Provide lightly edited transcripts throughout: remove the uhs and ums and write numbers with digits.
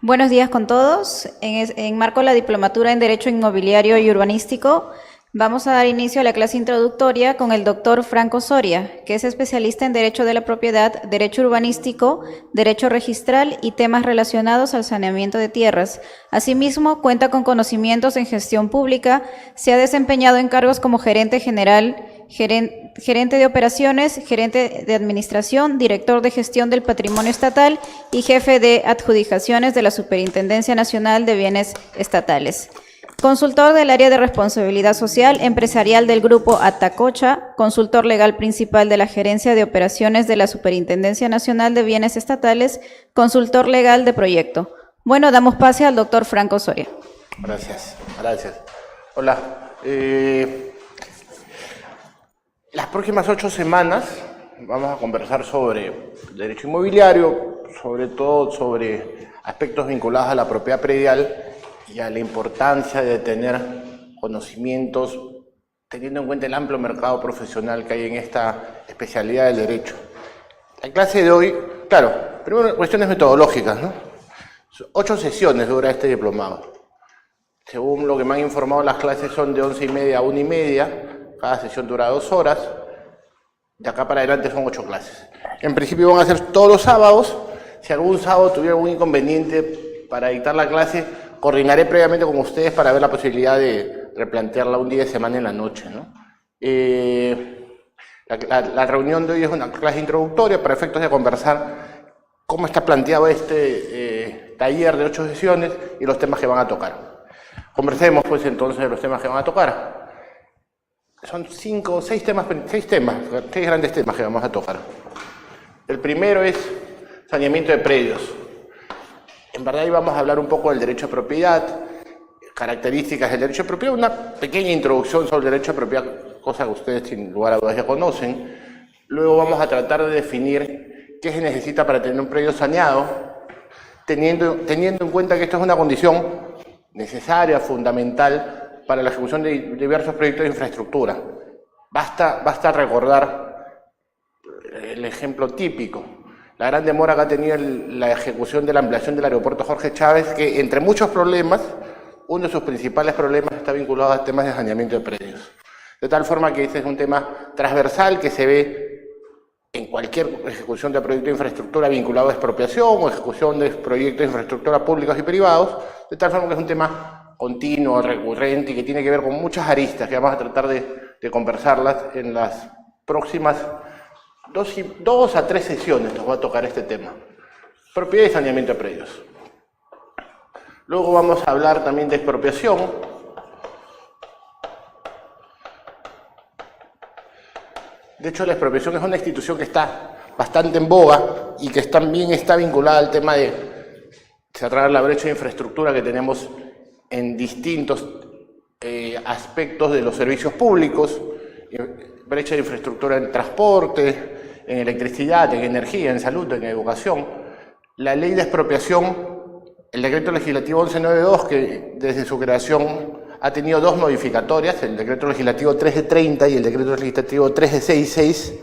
Buenos días con todos. En marco de la Diplomatura en Derecho Inmobiliario y Urbanístico, vamos a dar inicio a la clase introductoria con el doctor Franco Soria, que es especialista en Derecho de la Propiedad, Derecho Urbanístico, Derecho Registral y temas relacionados al saneamiento de tierras. Asimismo, cuenta con conocimientos en gestión pública, se ha desempeñado en cargos como gerente general, gerente de operaciones, gerente de administración, director de gestión del patrimonio estatal y jefe de adjudicaciones de la Superintendencia Nacional de Bienes Estatales. Consultor del área de responsabilidad social empresarial del Grupo Atacocha, consultor legal principal de la Gerencia de Operaciones de la Superintendencia Nacional de Bienes Estatales, consultor legal de proyecto. Bueno, damos pase al doctor Franco Soria. Gracias. Hola. Las próximas 8 semanas vamos a conversar sobre derecho inmobiliario, sobre todo sobre aspectos vinculados a la propiedad predial y a la importancia de tener conocimientos teniendo en cuenta el amplio mercado profesional que hay en esta especialidad del derecho. La clase de hoy, claro, primero cuestiones metodológicas, ¿no? 8 sesiones dura este diplomado. Según lo que me han informado, las clases son de 11:30 a 1:30. Cada sesión dura 2 horas. De acá para adelante son 8 clases. En principio van a ser todos los sábados. Si algún sábado tuviera algún inconveniente para dictar la clase, coordinaré previamente con ustedes para ver la posibilidad de replantearla un día de semana en la noche, ¿no? La reunión de hoy es una clase introductoria para efectos de conversar cómo está planteado este taller de 8 sesiones y los temas que van a tocar. Conversemos pues entonces de los temas que van a tocar. Son 6 grandes temas que vamos a tocar. El primero es saneamiento de predios. En verdad, ahí vamos a hablar un poco del derecho de propiedad, características del derecho de propiedad, una pequeña introducción sobre el derecho de propiedad, cosa que ustedes sin lugar a dudas ya conocen. Luego vamos a tratar de definir qué se necesita para tener un predio saneado, teniendo en cuenta que esto es una condición necesaria, fundamental, para la ejecución de diversos proyectos de infraestructura. Basta recordar el ejemplo típico. La gran demora que ha tenido la ejecución de la ampliación del aeropuerto Jorge Chávez, que entre muchos problemas, uno de sus principales problemas está vinculado a temas de saneamiento de predios. De tal forma que este es un tema transversal que se ve en cualquier ejecución de proyecto de infraestructura vinculado a expropiación o ejecución de proyectos de infraestructura públicos y privados, de tal forma que es un tema continuo, recurrente y que tiene que ver con muchas aristas que vamos a tratar de conversarlas en las próximas 2 a 3 sesiones. Nos va a tocar este tema. Propiedad y saneamiento de predios. Luego vamos a hablar también de expropiación. De hecho, la expropiación es una institución que está bastante en boga y que también está vinculada al tema de cerrar la brecha de infraestructura que tenemos en distintos aspectos de los servicios públicos, brecha de infraestructura en transporte, en electricidad, en energía, en salud, en educación. La ley de expropiación, el decreto legislativo 1192, que desde su creación ha tenido 2 modificatorias, el decreto legislativo 1330 y el decreto legislativo 1366,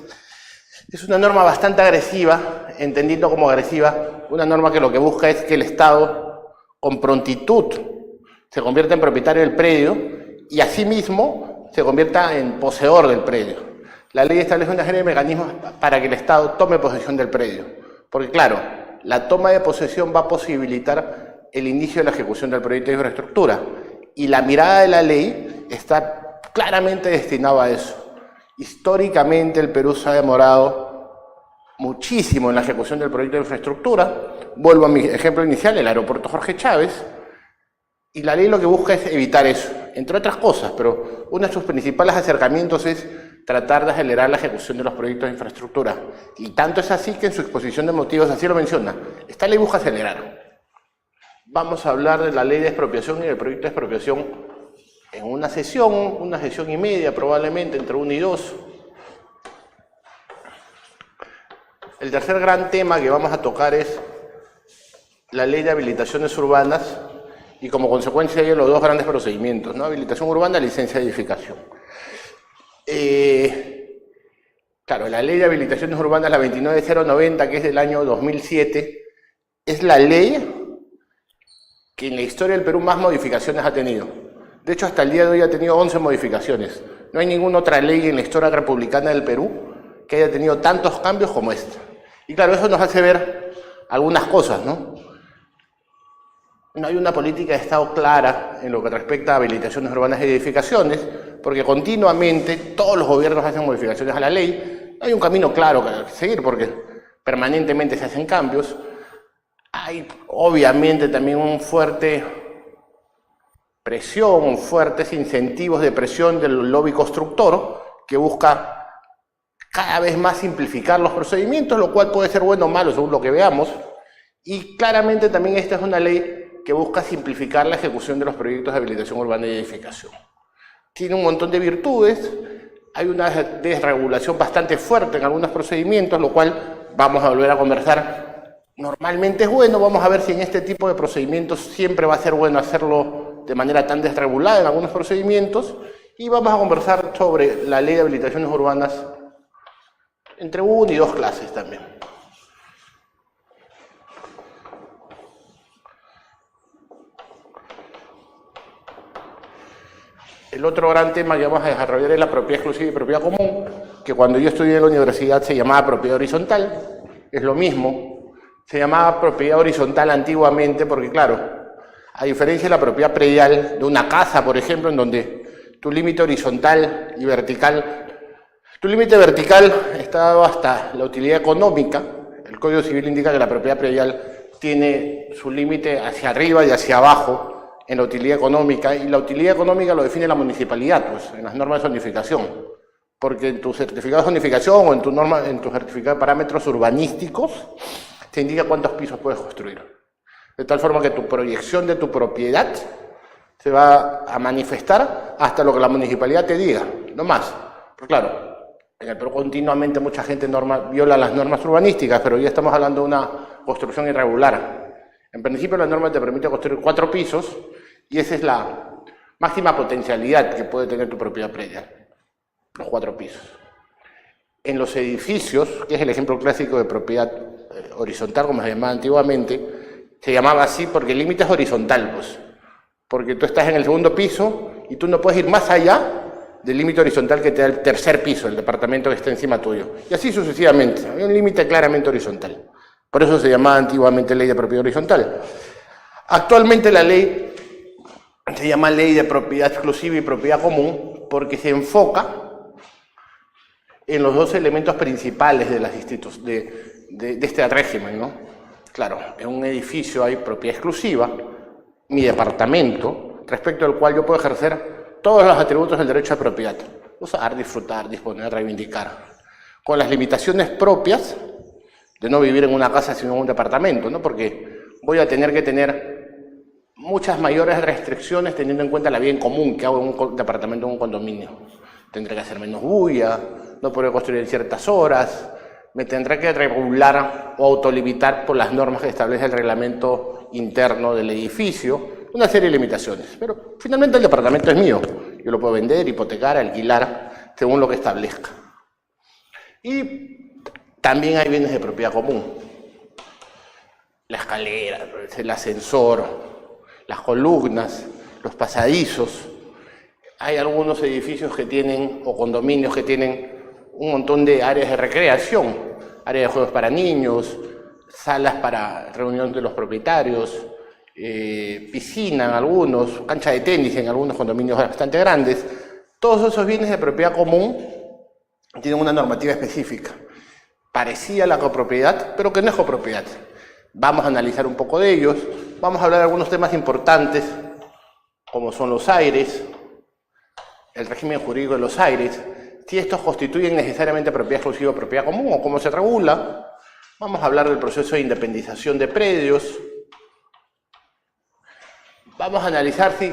es una norma bastante agresiva, entendiendo como agresiva, una norma que lo que busca es que el Estado, con prontitud, se convierta en propietario del predio y asimismo se convierta en poseedor del predio. La ley establece una serie de mecanismos para que el Estado tome posesión del predio. Porque claro, la toma de posesión va a posibilitar el inicio de la ejecución del proyecto de infraestructura. Y la mirada de la ley está claramente destinada a eso. Históricamente el Perú se ha demorado muchísimo en la ejecución del proyecto de infraestructura. Vuelvo a mi ejemplo inicial, el aeropuerto Jorge Chávez. Y la ley lo que busca es evitar eso, entre otras cosas, pero uno de sus principales acercamientos es tratar de acelerar la ejecución de los proyectos de infraestructura. Y tanto es así que en su exposición de motivos así lo menciona. Esta ley busca acelerar. Vamos a hablar de la ley de expropiación y del proyecto de expropiación en una sesión y media probablemente, entre 1 y 2. El tercer gran tema que vamos a tocar es la ley de habilitaciones urbanas, y como consecuencia de ello los 2 grandes procedimientos, ¿no? Habilitación urbana y licencia de edificación. Claro, la ley de habilitaciones urbanas, la 29090, que es del año 2007, es la ley que en la historia del Perú más modificaciones ha tenido. De hecho, hasta el día de hoy ha tenido 11 modificaciones. No hay ninguna otra ley en la historia republicana del Perú que haya tenido tantos cambios como esta. Y claro, eso nos hace ver algunas cosas, ¿no? No hay una política de Estado clara en lo que respecta a habilitaciones urbanas y edificaciones, porque continuamente todos los gobiernos hacen modificaciones a la ley. No hay un camino claro que seguir, porque permanentemente se hacen cambios. Hay obviamente también un fuerte presión, fuertes incentivos de presión del lobby constructor que busca cada vez más simplificar los procedimientos, lo cual puede ser bueno o malo según lo que veamos. Y claramente también esta es una ley que busca simplificar la ejecución de los proyectos de habilitación urbana y edificación. Tiene un montón de virtudes, hay una desregulación bastante fuerte en algunos procedimientos, lo cual vamos a volver a conversar. Normalmente es bueno, vamos a ver si en este tipo de procedimientos siempre va a ser bueno hacerlo de manera tan desregulada en algunos procedimientos, y vamos a conversar sobre la ley de habilitaciones urbanas entre una y dos clases también. El otro gran tema que vamos a desarrollar es la propiedad exclusiva y propiedad común, que cuando yo estudié en la universidad se llamaba propiedad horizontal, es lo mismo. Se llamaba propiedad horizontal antiguamente porque, claro, a diferencia de la propiedad predial de una casa, por ejemplo, en donde tu límite horizontal y vertical, tu límite vertical está dado hasta la utilidad económica. El Código Civil indica que la propiedad predial tiene su límite hacia arriba y hacia abajo en la utilidad económica, y la utilidad económica lo define la municipalidad, pues, en las normas de zonificación, porque en tu certificado de zonificación o en tu certificado de parámetros urbanísticos te indica cuántos pisos puedes construir. De tal forma que tu proyección de tu propiedad se va a manifestar hasta lo que la municipalidad te diga, no más. Pero claro, en el Perú continuamente mucha gente viola las normas urbanísticas, pero ya estamos hablando de una construcción irregular. En principio la norma te permite construir 4 pisos y esa es la máxima potencialidad que puede tener tu propiedad predial, los 4 pisos. En los edificios, que es el ejemplo clásico de propiedad horizontal, como se llamaba antiguamente, se llamaba así porque el límite es horizontal, pues, porque tú estás en el segundo piso y tú no puedes ir más allá del límite horizontal que te da el tercer piso, el departamento que está encima tuyo. Y así sucesivamente, hay un límite claramente horizontal. Por eso se llamaba antiguamente ley de propiedad horizontal. Actualmente la ley se llama ley de propiedad exclusiva y propiedad común porque se enfoca en los dos elementos principales de este régimen, ¿no? Claro, en un edificio hay propiedad exclusiva, mi departamento, respecto al cual yo puedo ejercer todos los atributos del derecho de propiedad: usar, disfrutar, disponer, reivindicar, con las limitaciones propias de no vivir en una casa sino en un departamento, ¿no? Porque voy a tener que tener muchas mayores restricciones teniendo en cuenta la vida en común que hago en un departamento o en un condominio. Tendré que hacer menos bulla, no podré construir en ciertas horas, me tendré que regular o autolimitar por las normas que establece el reglamento interno del edificio, una serie de limitaciones. Pero finalmente el departamento es mío, yo lo puedo vender, hipotecar, alquilar, según lo que establezca. Y también hay bienes de propiedad común: la escalera, el ascensor, las columnas, los pasadizos. Hay algunos edificios que tienen, o condominios que tienen, un montón de áreas de recreación, áreas de juegos para niños, salas para reunión de los propietarios, piscina en algunos, cancha de tenis en algunos condominios bastante grandes. Todos esos bienes de propiedad común tienen una normativa específica, parecida a la copropiedad, pero que no es copropiedad. Vamos a analizar un poco de ellos, vamos a hablar de algunos temas importantes, como son los aires, el régimen jurídico de los aires, si estos constituyen necesariamente propiedad exclusiva o propiedad común, o cómo se regula. Vamos a hablar del proceso de independización de predios. Vamos a analizar si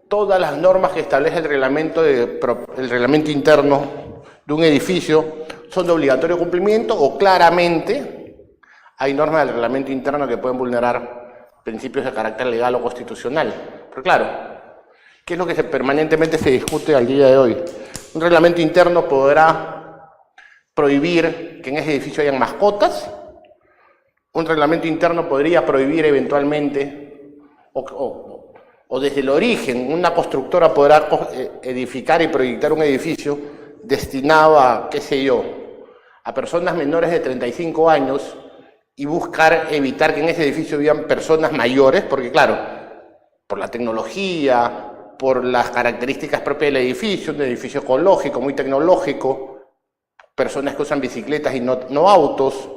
todas las normas que establece el reglamento interno de un edificio son de obligatorio cumplimiento o claramente hay normas del reglamento interno que pueden vulnerar principios de carácter legal o constitucional. Pero claro, ¿qué es lo que permanentemente se discute al día de hoy? Un reglamento interno podrá prohibir que en ese edificio hayan mascotas. Un reglamento interno podría prohibir eventualmente o desde el origen una constructora podrá edificar y proyectar un edificio destinado a, qué sé yo, a personas menores de 35 años y buscar evitar que en ese edificio vivan personas mayores, porque claro, por la tecnología, por las características propias del edificio, un edificio ecológico, muy tecnológico, personas que usan bicicletas y no autos,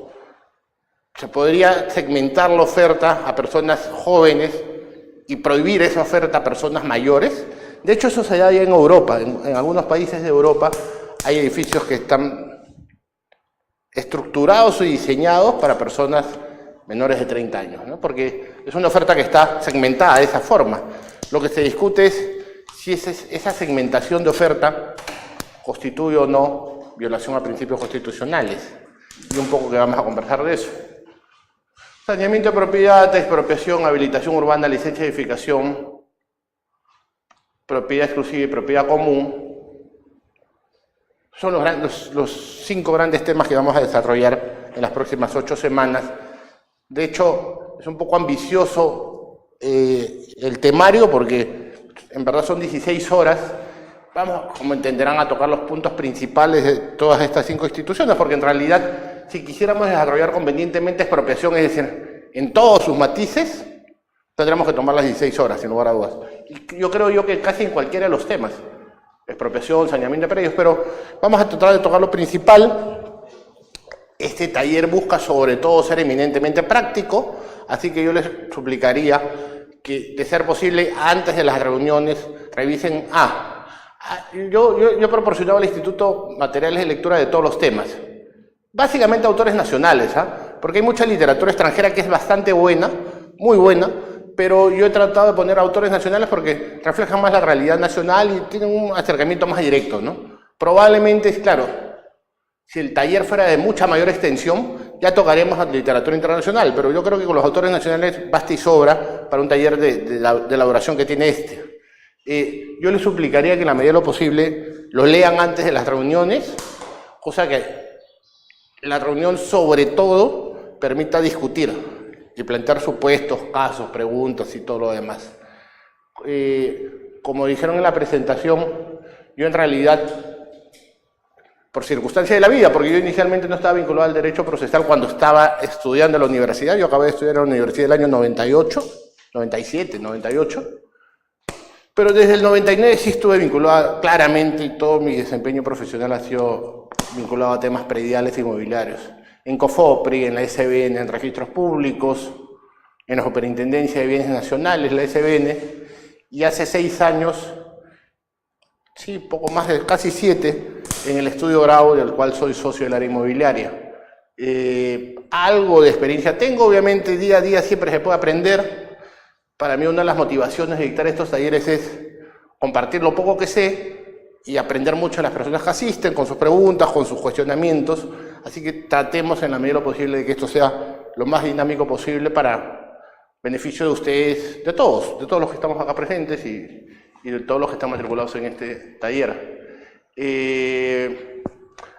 se podría segmentar la oferta a personas jóvenes y prohibir esa oferta a personas mayores. De hecho, eso se da ya en Europa. En algunos países de Europa hay edificios que están estructurados y diseñados para personas menores de 30 años, ¿no? Porque es una oferta que está segmentada de esa forma. Lo que se discute es si esa segmentación de oferta constituye o no violación a principios constitucionales. Y un poco que vamos a conversar de eso. Saneamiento de propiedad, expropiación, habilitación urbana, licencia de edificación, propiedad exclusiva y propiedad común. Son los 5 grandes temas que vamos a desarrollar en las próximas 8 semanas. De hecho, es un poco ambicioso el temario porque en verdad son 16 horas. Vamos, como entenderán, a tocar los puntos principales de todas estas 5 instituciones, porque en realidad, si quisiéramos desarrollar convenientemente expropiación, es decir, en todos sus matices, tendríamos que tomar las 16 horas, sin lugar a dudas. Y yo creo que casi en cualquiera de los temas, expropiación, saneamiento de predios, pero vamos a tratar de tocar lo principal. Este taller busca sobre todo ser eminentemente práctico, así que yo les suplicaría que, de ser posible, antes de las reuniones, revisen yo he proporcionado al Instituto materiales de lectura de todos los temas. Básicamente autores nacionales, porque hay mucha literatura extranjera que es bastante buena, muy buena, pero yo he tratado de poner autores nacionales porque reflejan más la realidad nacional y tienen un acercamiento más directo, ¿no? Probablemente, claro, si el taller fuera de mucha mayor extensión, ya tocaremos la literatura internacional, pero yo creo que con los autores nacionales basta y sobra para un taller de la duración que tiene este. Yo les suplicaría que en la medida de lo posible lo lean antes de las reuniones, cosa que la reunión sobre todo permita discutir y plantear supuestos, casos, preguntas y todo lo demás. Como dijeron en la presentación, yo en realidad, por circunstancias de la vida, porque yo inicialmente no estaba vinculado al derecho procesal cuando estaba estudiando en la universidad, yo acabé de estudiar en la universidad del año 98, 97, 98, pero desde el 99 sí estuve vinculado claramente y todo mi desempeño profesional ha sido vinculado a temas prediales e inmobiliarios. En COFOPRI, en la SBN, en registros públicos, en la Superintendencia de Bienes Nacionales, la SBN, y hace 6 años, sí, poco más de casi 7, en el estudio Grau, del cual soy socio del área inmobiliaria. Algo de experiencia tengo, obviamente día a día siempre se puede aprender. Para mí una de las motivaciones de dictar estos talleres es compartir lo poco que sé y aprender mucho de las personas que asisten, con sus preguntas, con sus cuestionamientos. Así que tratemos en la medida de lo posible de que esto sea lo más dinámico posible para beneficio de ustedes, de todos los que estamos acá presentes y de todos los que están matriculados en este taller.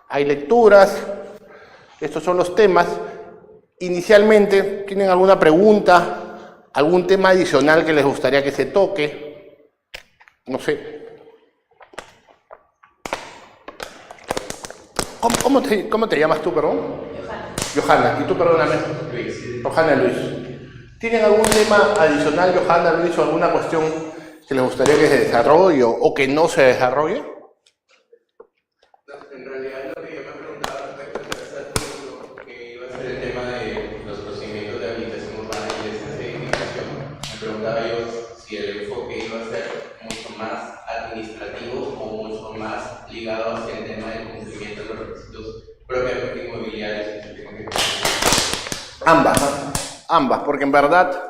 Hay lecturas, estos son los temas. Inicialmente, ¿tienen alguna pregunta? ¿Algún tema adicional que les gustaría que se toque? No sé. ¿Cómo te llamas tú, perdón? Johanna. ¿Y tú, perdóname? Luis. Johanna Luis. ¿Tienen algún tema adicional, Johanna Luis, o alguna cuestión que les gustaría que se desarrolle o que no se desarrolle? En realidad lo que yo me preguntaba respecto al tercer punto, que iba a ser el tema de los procedimientos de habilitación urbana y licencia de edificación, me preguntaba yo si el enfoque iba a ser mucho más administrativo o mucho más ligado hacia el tema del cumplimiento de los requisitos propiamente inmobiliarios que se tienen que cumplir. Ambas, porque en verdad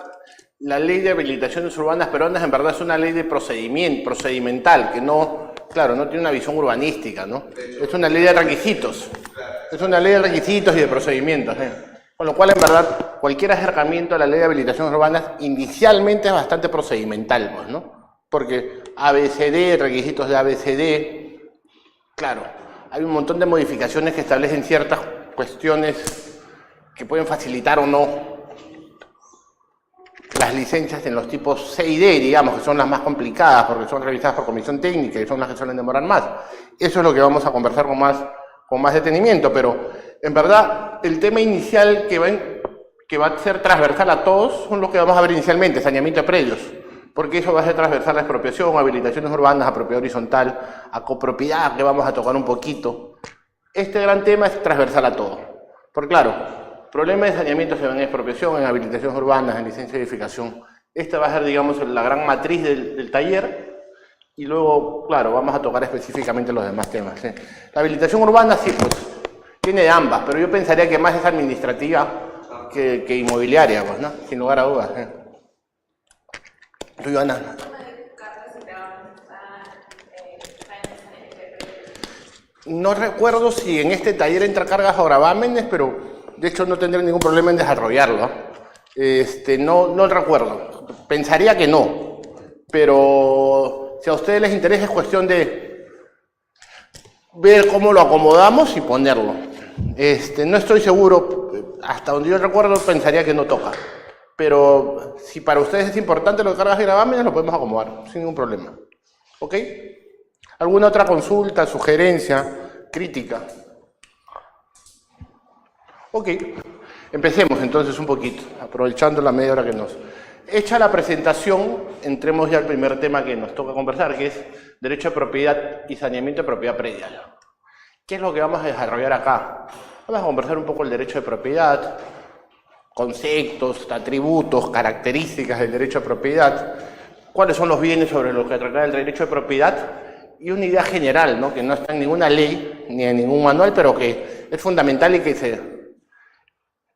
la ley de habilitaciones urbanas peruanas en verdad es una ley de procedimental, que no, claro, no tiene una visión urbanística, ¿no? Es una ley de requisitos. Es una ley de requisitos y de procedimientos, Con lo cual, en verdad, cualquier acercamiento a la ley de habilitaciones urbanas inicialmente es bastante procedimental, pues, ¿no? Porque ABCD, requisitos de ABCD, claro, hay un montón de modificaciones que establecen ciertas cuestiones que pueden facilitar o no las licencias en los tipos C y D, digamos, que son las más complicadas porque son revisadas por comisión técnica y son las que suelen demorar más. Eso es lo que vamos a conversar con más detenimiento, pero en verdad el tema inicial que va a ser transversal a todos son los que vamos a ver inicialmente, saneamiento de predios, porque eso va a ser transversal a expropiación, habilitaciones urbanas, a propiedad horizontal, a copropiedad, que vamos a tocar un poquito. Este gran tema es transversal a todo, porque claro, problemas de saneamiento se ven en expropiación, en habilitaciones urbanas, en licencia de edificación. Esta va a ser, digamos, la gran matriz del taller y luego, claro, vamos a tocar específicamente los demás temas. ¿Sí? La habilitación urbana sí, pues, tiene de ambas, pero yo pensaría que más es administrativa que inmobiliaria, pues, ¿no? Sin lugar a dudas. Tú, Ana. No recuerdo si en este taller entra cargas o gravámenes, pero de hecho no tendré ningún problema en desarrollarlo. No recuerdo. Pensaría que no. Pero si a ustedes les interesa es cuestión de ver cómo lo acomodamos y ponerlo. No estoy seguro. Hasta donde yo recuerdo pensaría que no toca. Pero si para ustedes es importante lo de cargas y gravámenes, lo podemos acomodar sin ningún problema. ¿Ok? ¿Alguna otra consulta, sugerencia, crítica? Ok, empecemos entonces un poquito, aprovechando la media hora que nos... Hecha la presentación, entremos ya al primer tema que nos toca conversar, que es derecho de propiedad y saneamiento de propiedad predial. ¿Qué es lo que vamos a desarrollar acá? Vamos a conversar un poco el derecho de propiedad, conceptos, atributos, características del derecho de propiedad, cuáles son los bienes sobre los que trata el derecho de propiedad, y una idea general, ¿no? Que no está en ninguna ley ni en ningún manual, pero que es fundamental y que es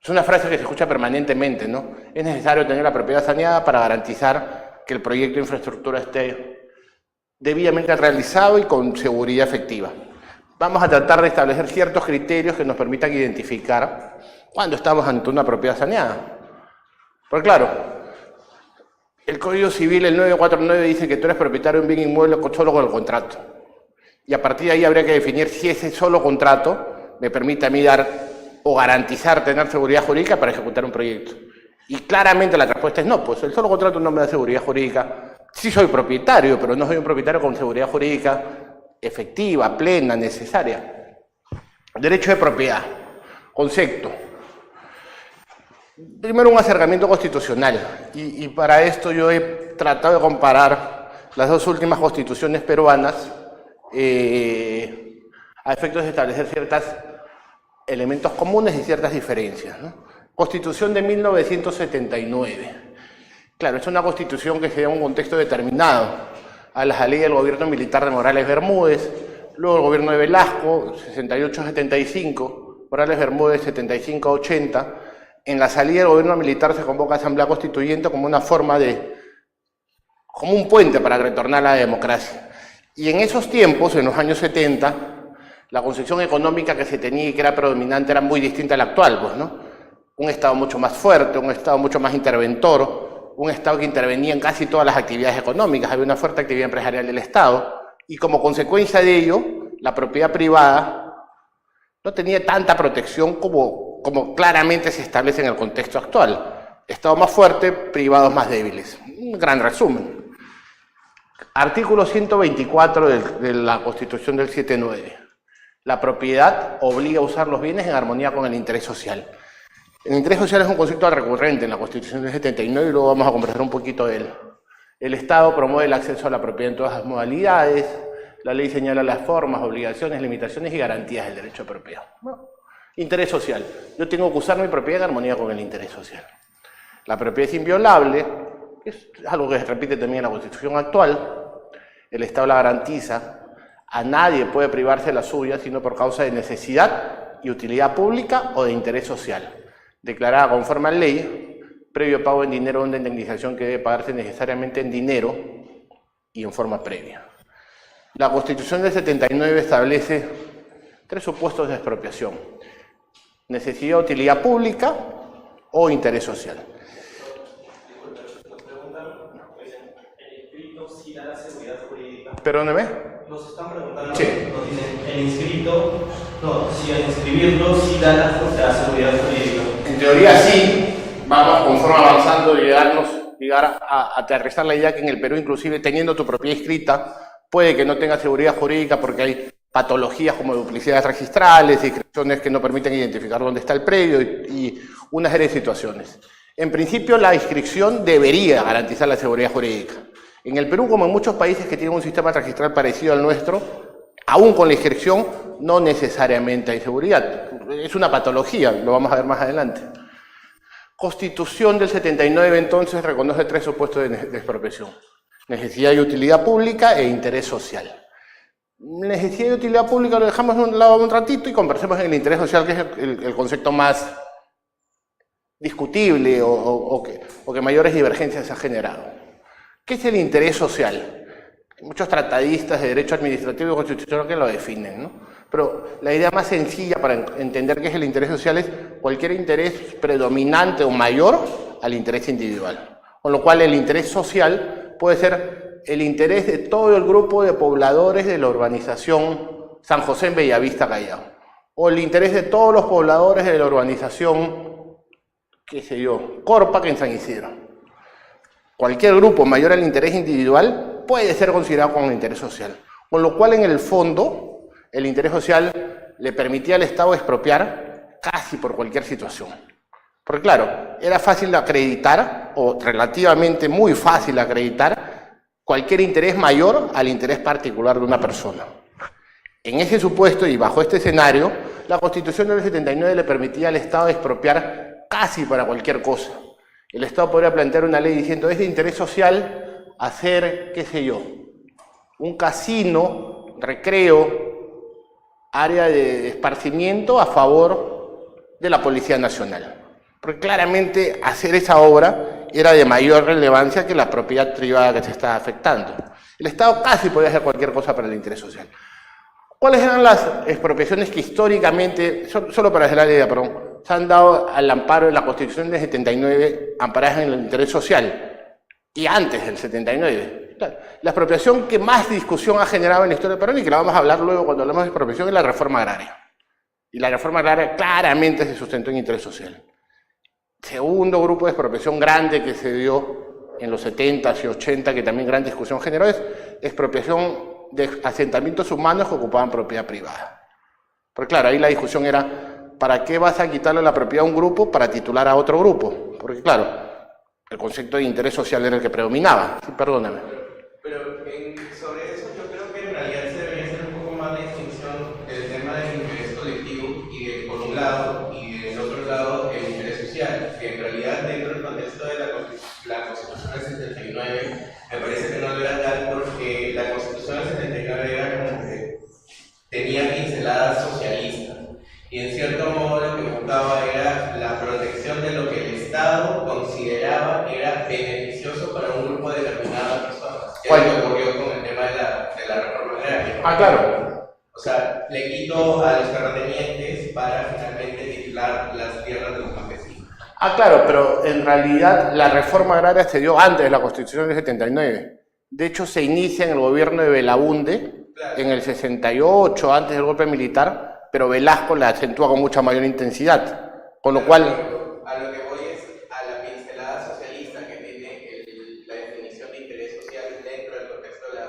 una frase que se escucha permanentemente, ¿no? Es necesario tener la propiedad saneada para garantizar que el proyecto de infraestructura esté debidamente realizado y con seguridad efectiva. Vamos a tratar de establecer ciertos criterios que nos permitan identificar cuando estamos ante una propiedad saneada. Porque claro, el Código Civil, el 949, dice que tú eres propietario de un bien inmueble solo con el contrato. Y a partir de ahí habría que definir si ese solo contrato me permite a mí dar o garantizar tener seguridad jurídica para ejecutar un proyecto. Y claramente la respuesta es no, pues el solo contrato no me da seguridad jurídica. Sí soy propietario, pero no soy un propietario con seguridad jurídica efectiva, plena, necesaria. Derecho de propiedad. Concepto. Primero un acercamiento constitucional. Y para esto yo he tratado de comparar las dos últimas constituciones peruanas a efectos de establecer ciertos elementos comunes y ciertas diferencias, ¿no? Constitución de 1979. Claro, es una constitución que se da en un contexto determinado a la salida del gobierno militar de Morales Bermúdez, luego el gobierno de Velasco, 68-75, Morales Bermúdez, 75-80. En la salida del gobierno militar se convoca a Asamblea Constituyente como una forma como un puente para retornar a la democracia. Y en esos tiempos, en los años 70, la concepción económica que se tenía y que era predominante era muy distinta a la actual, pues, ¿no? Un Estado mucho más fuerte, un Estado mucho más interventor, un Estado que intervenía en casi todas las actividades económicas, había una fuerte actividad empresarial del Estado, y como consecuencia de ello, la propiedad privada no tenía tanta protección como claramente se establece en el contexto actual. Estado más fuerte, privados más débiles. Un gran resumen. Artículo 124 de la Constitución del 79. La propiedad obliga a usar los bienes en armonía con el interés social. El interés social es un concepto recurrente en la Constitución del 79 y luego vamos a conversar un poquito de él. El Estado promueve el acceso a la propiedad en todas las modalidades. La ley señala las formas, obligaciones, limitaciones y garantías del derecho de propiedad. Bueno, interés social. Yo tengo que usar mi propiedad en armonía con el interés social. La propiedad es inviolable, que es algo que se repite también en la Constitución actual. El Estado la garantiza. A nadie puede privarse de la suya, sino por causa de necesidad y utilidad pública o de interés social, declarada conforme a la ley, previo pago en dinero o una indemnización que debe pagarse necesariamente en dinero y en forma previa. La Constitución del 79 establece 3 supuestos de expropiación: necesidad, utilidad pública o interés social. Perdóneme. Nos están preguntando, Sí. nos dicen, el inscrito, si al inscribirlo sí da la seguridad jurídica. En teoría sí, vamos conforme avanzando y darnos llegar a aterrizar la idea que en el Perú, inclusive teniendo tu propiedad inscrita, puede que no tenga seguridad jurídica porque hay patologías como duplicidades registrales, inscripciones que no permiten identificar dónde está el predio y una serie de situaciones. En principio, la inscripción debería garantizar la seguridad jurídica. En el Perú, como en muchos países que tienen un sistema registral parecido al nuestro, aún con la inscripción, no necesariamente hay seguridad. Es una patología, lo vamos a ver más adelante. Constitución del 79, entonces, reconoce 3 supuestos de expropiación. Necesidad y utilidad pública e interés social. Necesidad y utilidad pública lo dejamos a un lado un ratito y conversemos en el interés social, que es el concepto más discutible o que mayores divergencias ha generado. ¿Qué es el interés social? Hay muchos tratadistas de derecho administrativo y constitucional que lo definen, ¿no? Pero la idea más sencilla para entender qué es el interés social es cualquier interés predominante o mayor al interés individual. Con lo cual el interés social puede ser el interés de todo el grupo de pobladores de la urbanización San José en Bellavista, Callao. O el interés de todos los pobladores de la urbanización, qué sé yo, Córpac en San Isidro. Cualquier grupo mayor al interés individual puede ser considerado como interés social. Con lo cual, en el fondo, el interés social le permitía al Estado expropiar casi por cualquier situación. Porque claro, era fácil de acreditar, o relativamente muy fácil de acreditar, cualquier interés mayor al interés particular de una persona. En ese supuesto y bajo este escenario, la Constitución del 79 le permitía al Estado expropiar casi para cualquier cosa. El Estado podría plantear una ley diciendo, es de interés social hacer, qué sé yo, un casino, recreo, área de esparcimiento a favor de la Policía Nacional. Porque claramente hacer esa obra era de mayor relevancia que la propiedad privada que se estaba afectando. El Estado casi podía hacer cualquier cosa para el interés social. ¿Cuáles eran las expropiaciones que históricamente, solo para hacer la idea, perdón, se han dado al amparo de la Constitución del 79, amparadas en el interés social, y antes del 79? La expropiación que más discusión ha generado en la historia del Perú, y que la vamos a hablar luego cuando hablamos de expropiación, es la reforma agraria. Y la reforma agraria claramente se sustentó en interés social. Segundo grupo de expropiación grande que se dio en los 70s y 80, que también gran discusión generó, es expropiación de asentamientos humanos que ocupaban propiedad privada. Porque claro, ahí la discusión era, ¿para qué vas a quitarle la propiedad a un grupo para titular a otro grupo? Porque claro, el concepto de interés social era el que predominaba. Sí, perdóname. Pero sobre eso yo creo que en realidad se debería hacer un poco más la distinción del tema del interés colectivo y por un lado, y del otro lado el interés social, que en realidad dentro del contexto de la Constitución del 79 me parece que no lo era tal, porque la Constitución del 79 era como que tenía pinceladas socialistas y en cierto modo lo que buscaba era la protección de lo que el Estado consideraba que era beneficioso para un grupo determinado de personas. Es lo que ocurrió con el tema de la reforma agraria. Ah, claro. O sea, le quito a los terratenientes para finalmente titular las tierras de los campesinos. Ah, claro, pero en realidad la reforma agraria se dio antes de la Constitución del 79. De hecho, se inicia en el gobierno de Belaúnde, claro, en el 68, antes del golpe militar, pero Velasco la acentúa con mucha mayor intensidad. Con lo cual... A lo que voy es a la pincelada socialista que tiene la definición de interés social dentro del contexto de la...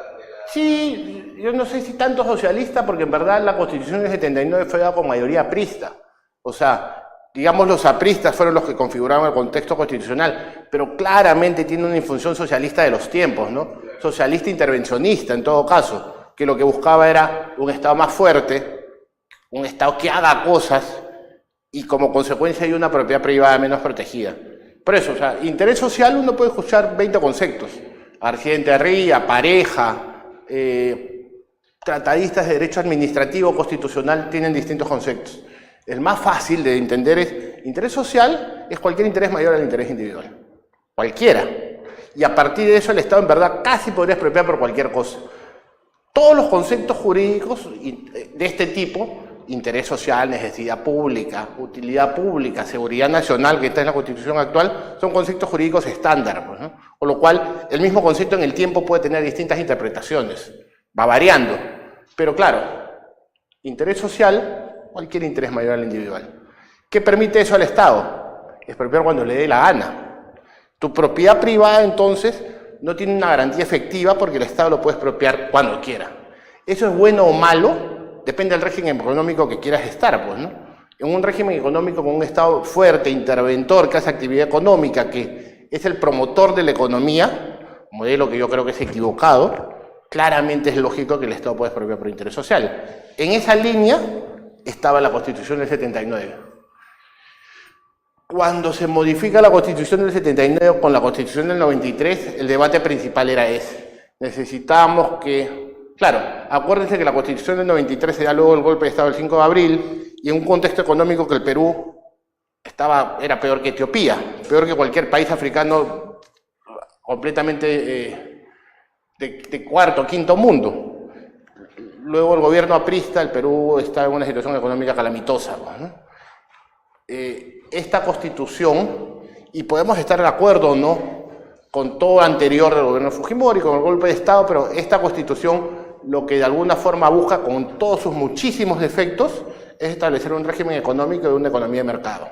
Sí, yo no sé si tanto socialista, porque en verdad la Constitución del 79 fue dada con mayoría aprista. O sea, digamos, los apristas fueron los que configuraron el contexto constitucional, pero claramente tiene una función socialista de los tiempos, ¿no? Socialista intervencionista, en todo caso, que lo que buscaba era un Estado más fuerte, un Estado que haga cosas, y como consecuencia hay una propiedad privada menos protegida. Por eso, o sea, interés social uno puede escuchar 20 conceptos. Accidente ría, pareja, tratadistas de derecho administrativo, constitucional, tienen distintos conceptos. El más fácil de entender es, interés social es cualquier interés mayor al interés individual. Cualquiera. Y a partir de eso el Estado en verdad casi podría expropiar por cualquier cosa. Todos los conceptos jurídicos de este tipo, interés social, necesidad pública, utilidad pública, seguridad nacional, que está en la Constitución actual, son conceptos jurídicos estándar, pues, ¿no? Con lo cual, el mismo concepto en el tiempo puede tener distintas interpretaciones, va variando. Pero claro, interés social, cualquier interés mayor al individual. ¿Qué permite eso al Estado? Expropiar cuando le dé la gana. Tu propiedad privada, entonces, no tiene una garantía efectiva porque el Estado lo puede expropiar cuando quiera. ¿Eso es bueno o malo? Depende del régimen económico que quieras estar, pues, ¿no? En un régimen económico con un Estado fuerte, interventor, que hace actividad económica, que es el promotor de la economía, modelo que yo creo que es equivocado, claramente es lógico que el Estado pueda expropiar por interés social. En esa línea estaba la Constitución del 79. Cuando se modifica la Constitución del 79 con la Constitución del 93, el debate principal era ese. Necesitamos que... Claro, acuérdense que la Constitución del 93 se da luego el golpe de Estado del 5 de abril, y en un contexto económico que el Perú era peor que Etiopía, peor que cualquier país africano completamente de cuarto o quinto mundo. Luego el gobierno aprista, el Perú está en una situación económica calamitosa, ¿no? Esta Constitución, y podemos estar de acuerdo o no con todo anterior del gobierno de Fujimori, con el golpe de Estado, pero esta Constitución lo que de alguna forma busca, con todos sus muchísimos defectos, es establecer un régimen económico de una economía de mercado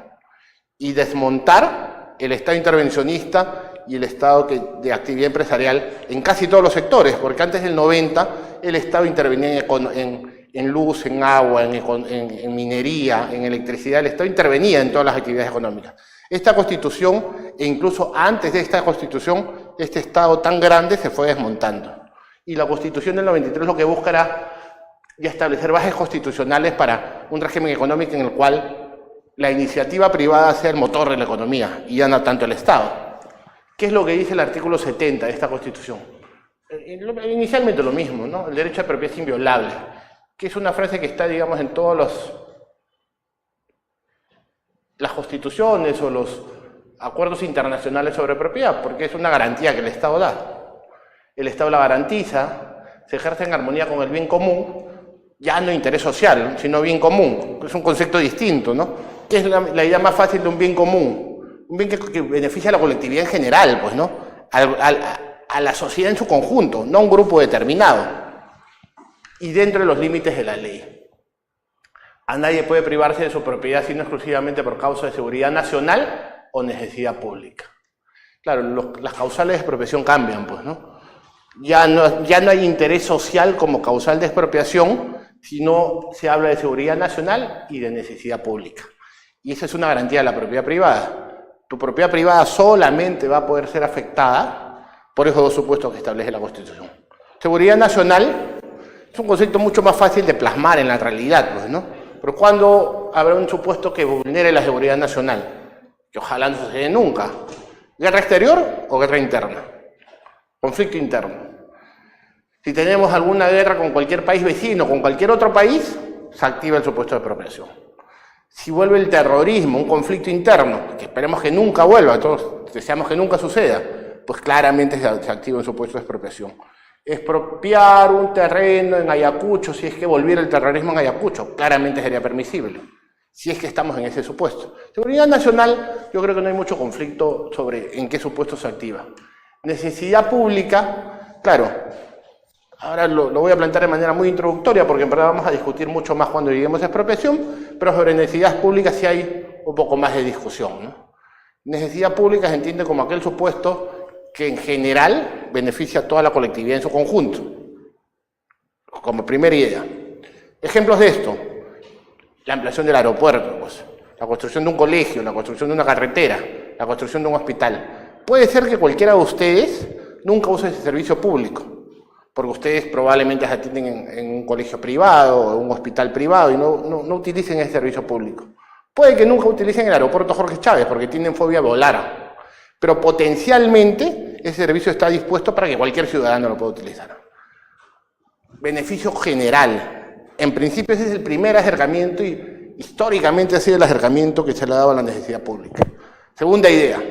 y desmontar el Estado intervencionista y el Estado de actividad empresarial en casi todos los sectores, porque antes del 90 el Estado intervenía en luz, en agua, en minería, en electricidad. El Estado intervenía en todas las actividades económicas. Esta Constitución, e incluso antes de esta Constitución, este Estado tan grande se fue desmontando. Y la Constitución del 93 lo que busca era ya establecer bases constitucionales para un régimen económico en el cual la iniciativa privada sea el motor de la economía y ya no tanto el Estado. ¿Qué es lo que dice el artículo 70 de esta Constitución? Inicialmente lo mismo, ¿no? El derecho de propiedad es inviolable, que es una frase que está, digamos, en todas las constituciones o los acuerdos internacionales sobre propiedad, porque es una garantía que el Estado da. El Estado la garantiza, se ejerce en armonía con el bien común, ya no interés social, sino bien común, que es un concepto distinto, ¿no? ¿Qué es la idea más fácil de un bien común? Un bien que beneficia a la colectividad en general, pues, ¿no? A la sociedad en su conjunto, no a un grupo determinado. Y dentro de los límites de la ley. A nadie puede privarse de su propiedad sino exclusivamente por causa de seguridad nacional o necesidad pública. Claro, las causales de expropiación cambian, pues, ¿no? Ya no hay interés social como causal de expropiación, sino se habla de seguridad nacional y de necesidad pública. Y esa es una garantía de la propiedad privada. Tu propiedad privada solamente va a poder ser afectada por esos dos supuestos que establece la Constitución. Seguridad nacional es un concepto mucho más fácil de plasmar en la realidad, pues, ¿no? Pero ¿cuándo habrá un supuesto que vulnere la seguridad nacional? Que ojalá no suceda nunca. ¿Guerra exterior o guerra interna? Conflicto interno. Si tenemos alguna guerra con cualquier país vecino, con cualquier otro país, se activa el supuesto de expropiación. Si vuelve el terrorismo, un conflicto interno, que esperemos que nunca vuelva, todos deseamos que nunca suceda, pues claramente se activa el supuesto de expropiación. Expropiar un terreno en Ayacucho, si es que volviera el terrorismo en Ayacucho, claramente sería permisible, si es que estamos en ese supuesto. Seguridad nacional, yo creo que no hay mucho conflicto sobre en qué supuesto se activa. Necesidad pública, claro, ahora lo voy a plantear de manera muy introductoria porque en verdad vamos a discutir mucho más cuando lleguemos a expropiación, pero sobre necesidades públicas sí hay un poco más de discusión, ¿no? Necesidad pública se entiende como aquel supuesto que en general beneficia a toda la colectividad en su conjunto, como primera idea. Ejemplos de esto: la ampliación del aeropuerto, pues, la construcción de un colegio, la construcción de una carretera, la construcción de un hospital. Puede ser que cualquiera de ustedes nunca use ese servicio público, porque ustedes probablemente se atienden en un colegio privado o un hospital privado y no utilicen ese servicio público. Puede que nunca utilicen el aeropuerto Jorge Chávez porque tienen fobia a volar, pero potencialmente ese servicio está dispuesto para que cualquier ciudadano lo pueda utilizar. Beneficio general. En principio ese es el primer acercamiento y históricamente ha sido el acercamiento que se le ha dado a la necesidad pública. Segunda idea.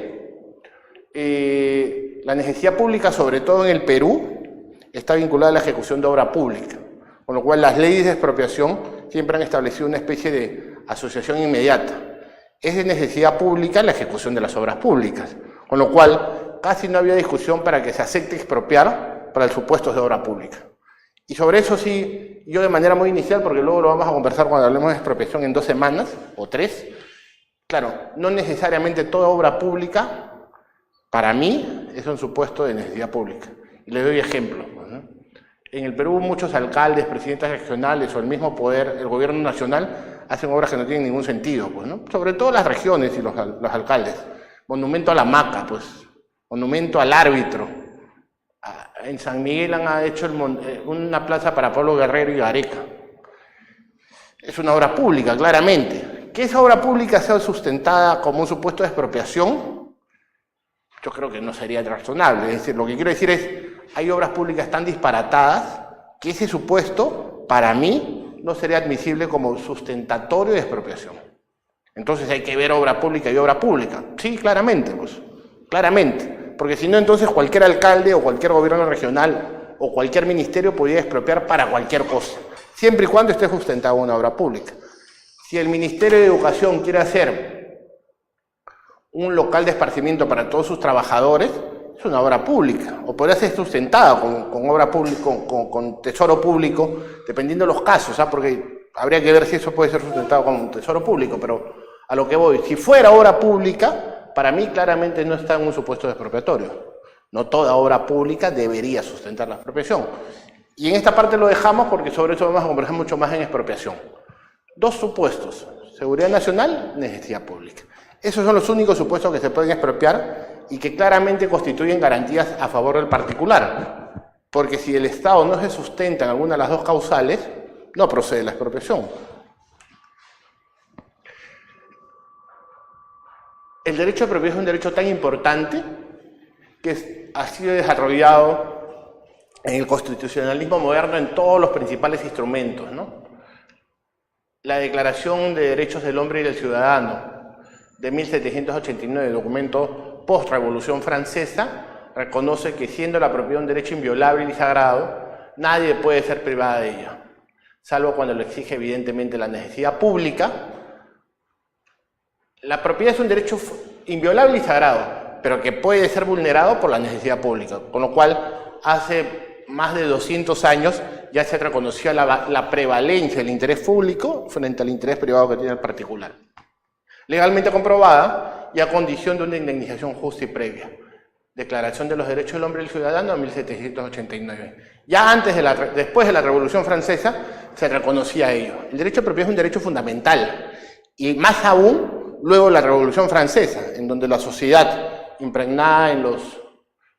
La necesidad pública, sobre todo en el Perú, está vinculada a la ejecución de obra pública, con lo cual las leyes de expropiación siempre han establecido una especie de asociación inmediata. Es de necesidad pública la ejecución de las obras públicas, con lo cual casi no había discusión para que se acepte expropiar para el supuesto de obra pública. Y sobre eso sí, yo de manera muy inicial, porque luego lo vamos a conversar cuando hablemos de expropiación en 2 semanas o 3, claro, no necesariamente toda obra pública Para mí es un supuesto de necesidad pública. Y les doy ejemplos, ¿no? En el Perú muchos alcaldes, presidentes regionales o el mismo poder, el gobierno nacional, hacen obras que no tienen ningún sentido, pues, ¿no? Sobre todo las regiones y los alcaldes. Monumento a la hamaca, pues, monumento al árbitro. En San Miguel han hecho una plaza para Pablo Guerrero y Gareca. Es una obra pública, claramente. Que esa obra pública sea sustentada como un supuesto de expropiación, yo creo que no sería razonable. Es decir, lo que quiero decir es, hay obras públicas tan disparatadas que ese supuesto, para mí, no sería admisible como sustentatorio de expropiación. Entonces hay que ver obra pública y obra pública. Sí, claramente, pues, claramente. Porque si no, entonces cualquier alcalde o cualquier gobierno regional o cualquier ministerio podría expropiar para cualquier cosa, siempre y cuando esté sustentada una obra pública. Si el Ministerio de Educación quiere hacer un local de esparcimiento para todos sus trabajadores, es una obra pública, o podría ser sustentada con obra pública, con tesoro público, dependiendo de los casos, ¿ah? Porque habría que ver si eso puede ser sustentado con un tesoro público, pero a lo que voy, si fuera obra pública, para mí claramente no está en un supuesto de expropiatorio. No toda obra pública debería sustentar la expropiación. Y en esta parte lo dejamos porque sobre eso vamos a conversar mucho más en expropiación. Dos supuestos: seguridad nacional, necesidad pública. Esos son los únicos supuestos que se pueden expropiar y que claramente constituyen garantías a favor del particular. Porque si el Estado no se sustenta en alguna de las dos causales, no procede la expropiación. El derecho a propiedad es un derecho tan importante que ha sido desarrollado en el constitucionalismo moderno en todos los principales instrumentos, ¿no? La Declaración de Derechos del Hombre y del Ciudadano de 1789, documento post-Revolución Francesa, reconoce que siendo la propiedad un derecho inviolable y sagrado, nadie puede ser privada de ella, salvo cuando lo exige evidentemente la necesidad pública. La propiedad es un derecho inviolable y sagrado, pero que puede ser vulnerado por la necesidad pública, con lo cual hace más de 200 años ya se reconoció la prevalencia del interés público frente al interés privado que tiene el particular. Legalmente comprobada y a condición de una indemnización justa y previa. Declaración de los Derechos del Hombre y del Ciudadano de 1789. Ya después de la Revolución Francesa se reconocía ello. El derecho a propiedad es un derecho fundamental, y más aún luego de la Revolución Francesa, en donde la sociedad, impregnada en los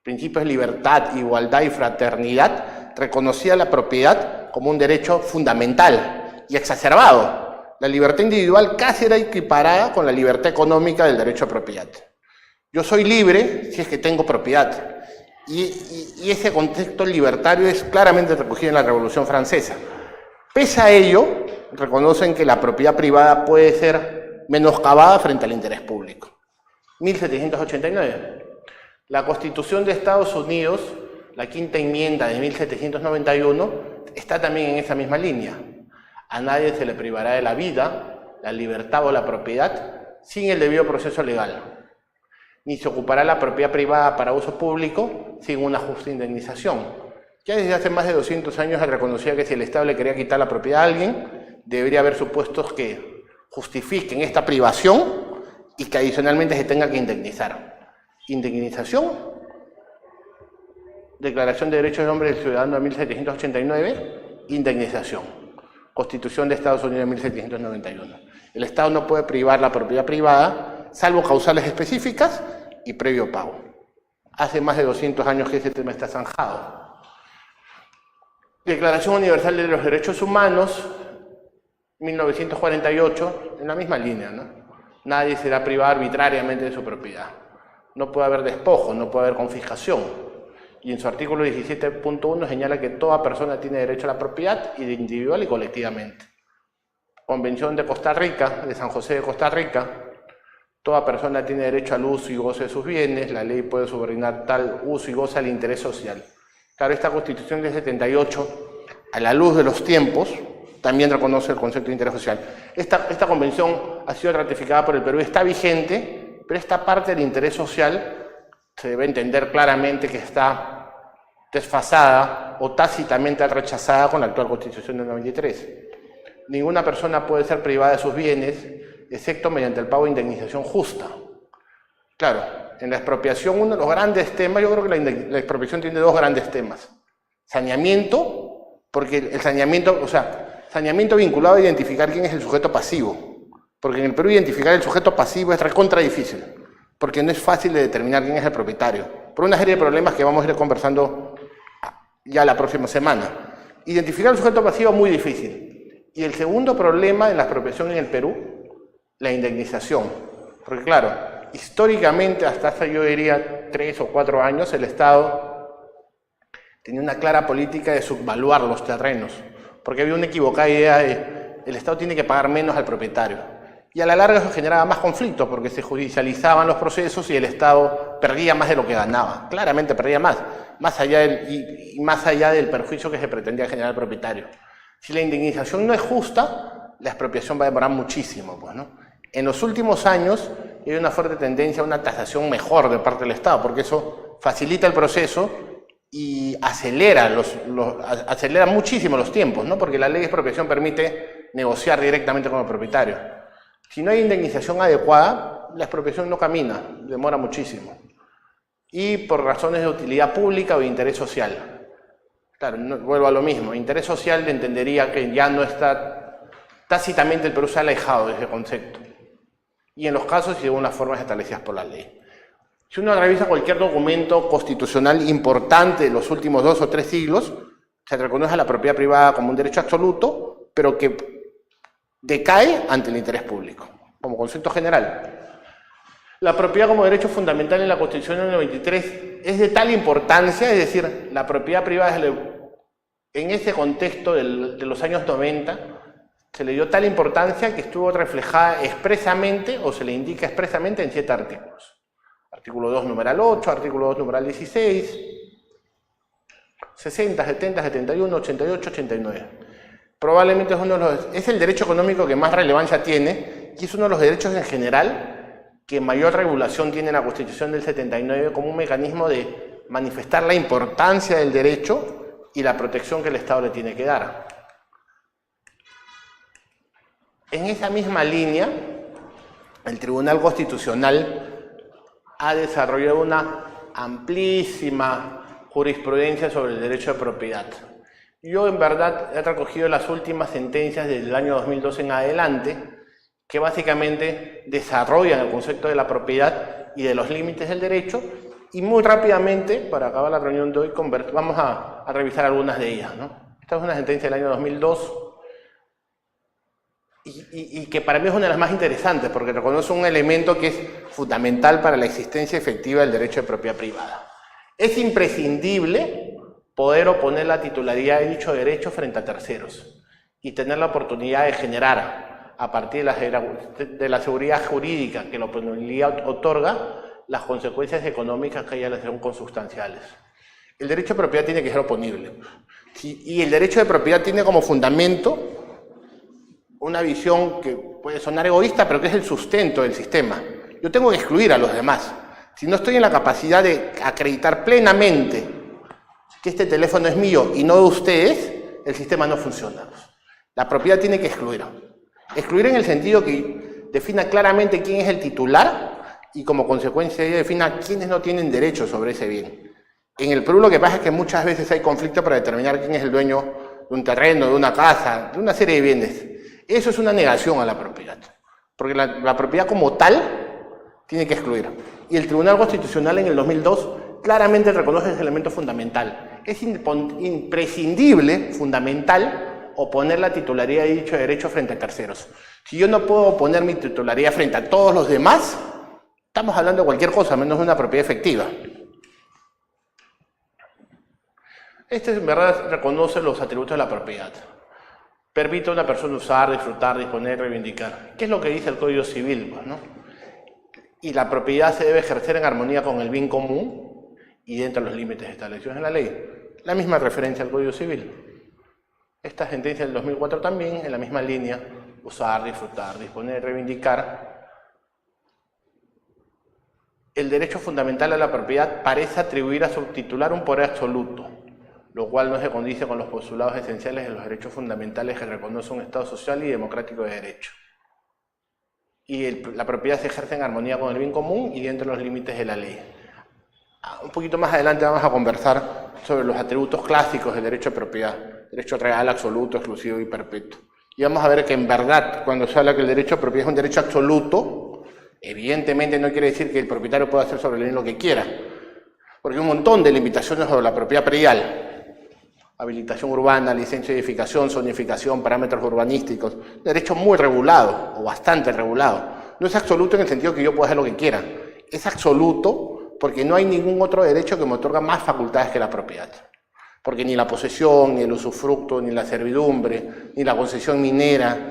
principios de libertad, igualdad y fraternidad, reconocía la propiedad como un derecho fundamental y exacerbado. La libertad individual casi era equiparada con la libertad económica del derecho a propiedad. Yo soy libre si es que tengo propiedad. Y ese contexto libertario es claramente recogido en la Revolución Francesa. Pese a ello, reconocen que la propiedad privada puede ser menoscabada frente al interés público. 1789. La Constitución de Estados Unidos, la quinta enmienda de 1791, está también en esa misma línea. A nadie se le privará de la vida, la libertad o la propiedad sin el debido proceso legal, ni se ocupará la propiedad privada para uso público sin una justa indemnización. Ya desde hace más de 200 años se reconocía que si el Estado le quería quitar la propiedad a alguien, debería haber supuestos que justifiquen esta privación y que adicionalmente se tenga que indemnizar. Indemnización, Declaración de Derechos del Hombre y del Ciudadano de 1789, indemnización. Constitución de Estados Unidos de 1791. El Estado no puede privar la propiedad privada, salvo causales específicas y previo pago. Hace más de 200 años que ese tema está zanjado. Declaración Universal de los Derechos Humanos, 1948, en la misma línea, ¿no? Nadie será privado arbitrariamente de su propiedad. No puede haber despojo, no puede haber confiscación. Y en su artículo 17.1 señala que toda persona tiene derecho a la propiedad, individual y colectivamente. Convención de Costa Rica, de San José de Costa Rica, toda persona tiene derecho al uso y goce de sus bienes, la ley puede subordinar tal uso y goce al interés social. Claro, esta Constitución del 78, a la luz de los tiempos, también reconoce el concepto de interés social. Esta convención ha sido ratificada por el Perú, está vigente, pero esta parte del interés social se debe entender claramente que está desfasada o tácitamente rechazada con la actual Constitución del 93. Ninguna persona puede ser privada de sus bienes, excepto mediante el pago de indemnización justa. Claro, en la expropiación uno de los grandes temas, yo creo que la expropiación tiene dos grandes temas. Saneamiento, porque el saneamiento, o sea, saneamiento vinculado a identificar quién es el sujeto pasivo. Porque en el Perú identificar el sujeto pasivo es recontra difícil, porque no es fácil de determinar quién es el propietario, por una serie de problemas que vamos a ir conversando ya la próxima semana. Identificar el sujeto pasivo es muy difícil. Y el segundo problema de la expropiación en el Perú, la indemnización. Porque claro, históricamente, hasta hace yo diría 3 o 4 años, el Estado tenía una clara política de subvaluar los terrenos, porque había una equivocada idea de el Estado tiene que pagar menos al propietario. Y a la larga eso generaba más conflictos, porque se judicializaban los procesos y el Estado perdía más de lo que ganaba. Claramente perdía más allá del perjuicio que se pretendía generar al propietario. Si la indemnización no es justa, la expropiación va a demorar muchísimo, pues, ¿no? En los últimos años hay una fuerte tendencia a una tasación mejor de parte del Estado, porque eso facilita el proceso y acelera muchísimo los tiempos, ¿no? Porque la ley de expropiación permite negociar directamente con el propietario. Si no hay indemnización adecuada, la expropiación no camina, demora muchísimo. Y por razones de utilidad pública o de interés social. Claro, vuelvo a lo mismo, interés social entendería que ya no está, tácitamente el Perú se ha alejado de ese concepto. Y en los casos y según las formas establecidas por la ley. Si uno revisa cualquier documento constitucional importante de los últimos 2 o 3 siglos, se reconoce a la propiedad privada como un derecho absoluto, pero que decae ante el interés público, como concepto general. La propiedad como derecho fundamental en la Constitución del 93 es de tal importancia, es decir, la propiedad privada en ese contexto de los años 90 se le dio tal importancia que estuvo reflejada expresamente o se le indica expresamente en 7 artículos. Artículo 2, numeral 8, artículo 2, numeral 16, 60, 70, 71, 88, 89. Probablemente es el derecho económico que más relevancia tiene y es uno de los derechos en general que mayor regulación tiene la Constitución del 79 como un mecanismo de manifestar la importancia del derecho y la protección que el Estado le tiene que dar. En esa misma línea, el Tribunal Constitucional ha desarrollado una amplísima jurisprudencia sobre el derecho de propiedad. Yo, en verdad, he recogido las últimas sentencias del año 2002 en adelante, que básicamente desarrollan el concepto de la propiedad y de los límites del derecho, y muy rápidamente, para acabar la reunión de hoy, vamos a revisar algunas de ellas, ¿no? Esta es una sentencia del año 2002, y que para mí es una de las más interesantes, porque reconoce un elemento que es fundamental para la existencia efectiva del derecho de propiedad privada. Es imprescindible poder oponer la titularidad de dicho derecho frente a terceros y tener la oportunidad de generar, a partir de la seguridad jurídica que la oponibilidad otorga, las consecuencias económicas que a ella les son consustanciales. El derecho de propiedad tiene que ser oponible. Y el derecho de propiedad tiene como fundamento una visión que puede sonar egoísta, pero que es el sustento del sistema. Yo tengo que excluir a los demás. Si no estoy en la capacidad de acreditar plenamente que este teléfono es mío y no de ustedes, el sistema no funciona. La propiedad tiene que excluir. Excluir en el sentido que defina claramente quién es el titular y como consecuencia defina quiénes no tienen derecho sobre ese bien. En el Perú lo que pasa es que muchas veces hay conflicto para determinar quién es el dueño de un terreno, de una casa, de una serie de bienes. Eso es una negación a la propiedad, porque la propiedad como tal tiene que excluir. Y el Tribunal Constitucional en el 2002 claramente reconoce ese elemento fundamental. Es imprescindible, fundamental, oponer la titularidad de dicho derecho frente a terceros. Si yo no puedo oponer mi titularidad frente a todos los demás, estamos hablando de cualquier cosa, menos de una propiedad efectiva. Este en verdad reconoce los atributos de la propiedad. Permite a una persona usar, disfrutar, disponer, reivindicar. ¿Qué es lo que dice el Código Civil? Pues, ¿no? Y la propiedad se debe ejercer en armonía con el bien común y dentro de los límites establecidos en la ley. La misma referencia al Código Civil. Esta sentencia del 2004 también, en la misma línea, usar, disfrutar, disponer, reivindicar. El derecho fundamental a la propiedad parece atribuir a su titular un poder absoluto, lo cual no se condice con los postulados esenciales de los derechos fundamentales que reconoce un Estado social y democrático de derecho. y la propiedad se ejerce en armonía con el bien común y dentro de los límites de la ley. Un poquito más adelante vamos a conversar sobre los atributos clásicos del derecho de propiedad, derecho real, absoluto, exclusivo y perpetuo. Y vamos a ver que en verdad, cuando se habla que el derecho de propiedad es un derecho absoluto, evidentemente no quiere decir que el propietario pueda hacer sobre él lo que quiera, porque hay un montón de limitaciones sobre la propiedad predial. Habilitación urbana, licencia de edificación, zonificación, parámetros urbanísticos, derecho muy regulado, o bastante regulado. No es absoluto en el sentido que yo pueda hacer lo que quiera, es absoluto porque no hay ningún otro derecho que me otorga más facultades que la propiedad. Porque ni la posesión, ni el usufructo, ni la servidumbre, ni la concesión minera,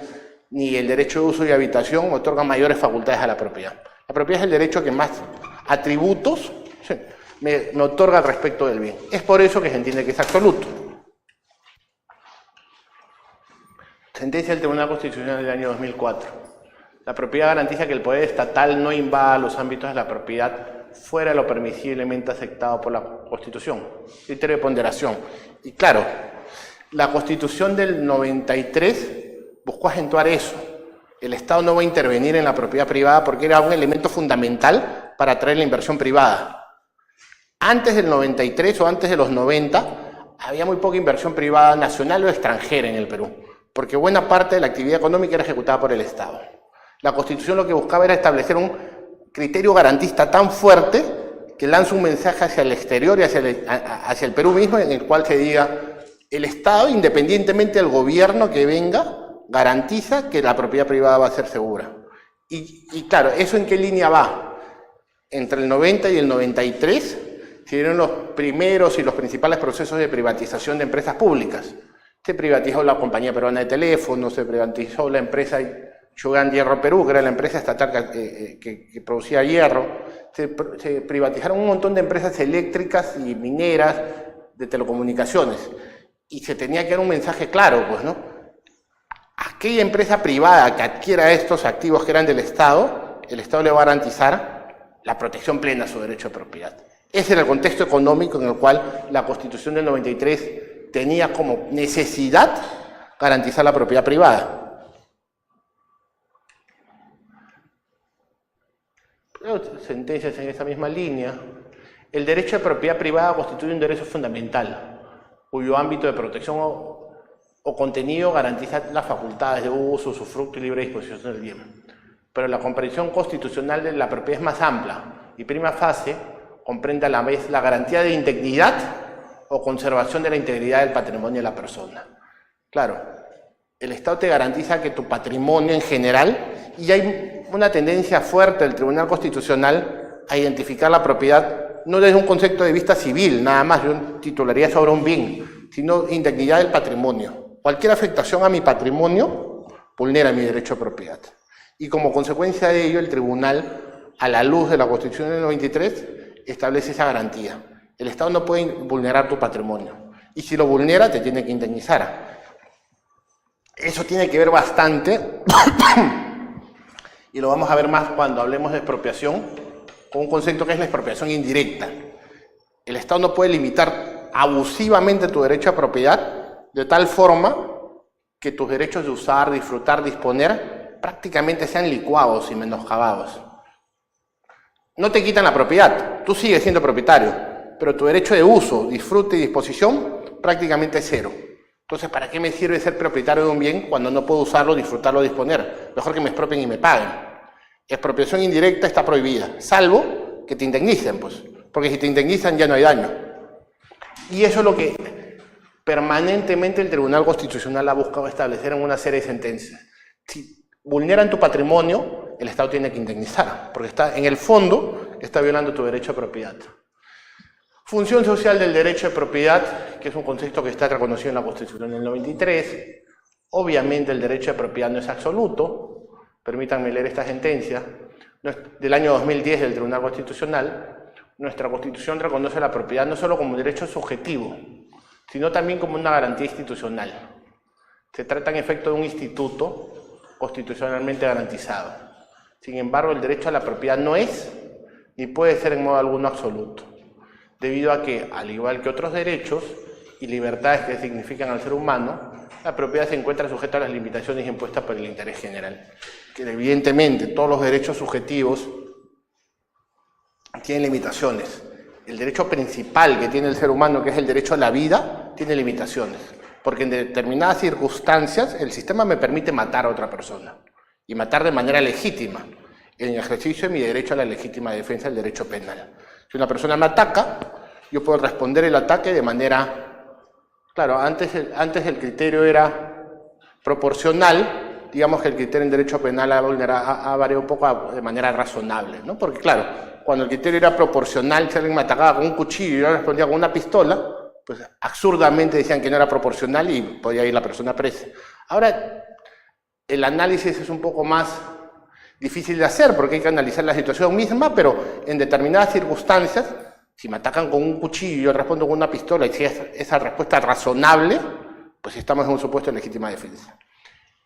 ni el derecho de uso y habitación me otorgan mayores facultades a la propiedad. La propiedad es el derecho que más atributos me otorga al respecto del bien. Es por eso que se entiende que es absoluto. Sentencia del Tribunal Constitucional del año 2004. La propiedad garantiza que el poder estatal no invada los ámbitos de la propiedad fuera de lo permisiblemente aceptado por la Constitución. Criterio de ponderación. Y claro, la Constitución del 93 buscó acentuar eso. El Estado no va a intervenir en la propiedad privada porque era un elemento fundamental para atraer la inversión privada. Antes del 93 o antes de los 90, había muy poca inversión privada nacional o extranjera en el Perú, porque buena parte de la actividad económica era ejecutada por el Estado. La Constitución lo que buscaba era establecer un criterio garantista tan fuerte que lanza un mensaje hacia el exterior y hacia el Perú mismo, en el cual se diga, el Estado, independientemente del gobierno que venga, garantiza que la propiedad privada va a ser segura. Y claro, ¿eso en qué línea va? Entre el 90 y el 93 se dieron los primeros y los principales procesos de privatización de empresas públicas. Se privatizó la Compañía Peruana de Teléfonos, se privatizó la empresa Yugan Hierro Perú, que era la empresa estatal que producía hierro. Se privatizaron un montón de empresas eléctricas y mineras, de telecomunicaciones. Y se tenía que dar un mensaje claro, pues, ¿no? Aquella empresa privada que adquiera estos activos que eran del Estado, el Estado le va a garantizar la protección plena a su derecho de propiedad. Ese era el contexto económico en el cual la Constitución del 93 tenía como necesidad garantizar la propiedad privada. Sentencias en esa misma línea. El derecho de propiedad privada constituye un derecho fundamental, cuyo ámbito de protección o contenido garantiza las facultades de uso, usufructo y libre disposición del bien. Pero la comprensión constitucional de la propiedad es más amplia y prima facie comprende a la vez la garantía de indignidad o conservación de la integridad del patrimonio de la persona. Claro, el Estado te garantiza que tu patrimonio en general, y hay una tendencia fuerte del Tribunal Constitucional a identificar la propiedad no desde un concepto de vista civil, nada más, yo titularía sobre un bien, sino indignidad del patrimonio. Cualquier afectación a mi patrimonio vulnera mi derecho a propiedad. Y como consecuencia de ello, el Tribunal, a la luz de la Constitución del 93, establece esa garantía. El Estado no puede vulnerar tu patrimonio. Y si lo vulnera, te tiene que indemnizar. Eso tiene que ver bastante, y lo vamos a ver más cuando hablemos de expropiación, con un concepto que es la expropiación indirecta. El Estado no puede limitar abusivamente tu derecho a propiedad de tal forma que tus derechos de usar, disfrutar, disponer, prácticamente sean licuados y menoscabados. No te quitan la propiedad, tú sigues siendo propietario, pero tu derecho de uso, disfrute y disposición prácticamente es cero. Entonces, ¿para qué me sirve ser propietario de un bien cuando no puedo usarlo, disfrutarlo, disponer? Mejor que me expropien y me paguen. Expropiación indirecta está prohibida, salvo que te indemnicen, pues, porque si te indemnizan ya no hay daño. Y eso es lo que permanentemente el Tribunal Constitucional ha buscado establecer en una serie de sentencias. Si vulneran tu patrimonio, el Estado tiene que indemnizar, porque está, en el fondo está violando tu derecho a propiedad. Función social del derecho de propiedad, que es un concepto que está reconocido en la Constitución del 93. Obviamente el derecho de propiedad no es absoluto. Permítanme leer esta sentencia del año 2010 del Tribunal Constitucional. Nuestra Constitución reconoce la propiedad no solo como un derecho subjetivo, sino también como una garantía institucional. Se trata en efecto de un instituto constitucionalmente garantizado. Sin embargo, el derecho a la propiedad no es, ni puede ser en modo alguno absoluto, debido a que, al igual que otros derechos y libertades que significan al ser humano, la propiedad se encuentra sujeta a las limitaciones impuestas por el interés general. que evidentemente todos los derechos subjetivos tienen limitaciones. El derecho principal que tiene el ser humano, que es el derecho a la vida, tiene limitaciones. Porque en determinadas circunstancias el sistema me permite matar a otra persona. Y matar de manera legítima, en el ejercicio de mi derecho a la legítima defensa del derecho penal. Si una persona me ataca, yo puedo responder el ataque de manera... Claro, antes el criterio era proporcional, digamos que el criterio en derecho penal ha variado un poco de manera razonable, ¿no? Porque claro, cuando el criterio era proporcional, si alguien me atacaba con un cuchillo y yo respondía con una pistola, pues absurdamente decían que no era proporcional y podía ir la persona presa. Ahora, el análisis es un poco más difícil de hacer porque hay que analizar la situación misma, pero en determinadas circunstancias, si me atacan con un cuchillo y yo respondo con una pistola y si es esa respuesta razonable, pues estamos en un supuesto de legítima defensa.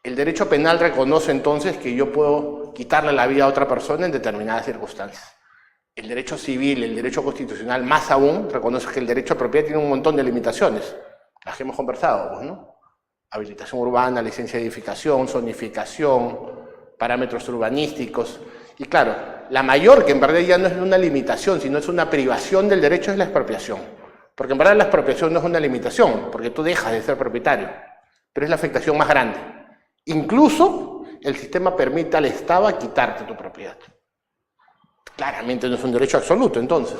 El derecho penal reconoce entonces que yo puedo quitarle la vida a otra persona en determinadas circunstancias. El derecho civil, el derecho constitucional, más aún, reconoce que el derecho a propiedad tiene un montón de limitaciones, las que hemos conversado, pues, ¿no? Habilitación urbana, licencia de edificación, zonificación, parámetros urbanísticos. Y claro, la mayor, que en verdad ya no es una limitación, sino es una privación del derecho, es la expropiación. Porque en verdad la expropiación no es una limitación, porque tú dejas de ser propietario, pero es la afectación más grande. Incluso el sistema permite al Estado quitarte tu propiedad. Claramente no es un derecho absoluto, entonces.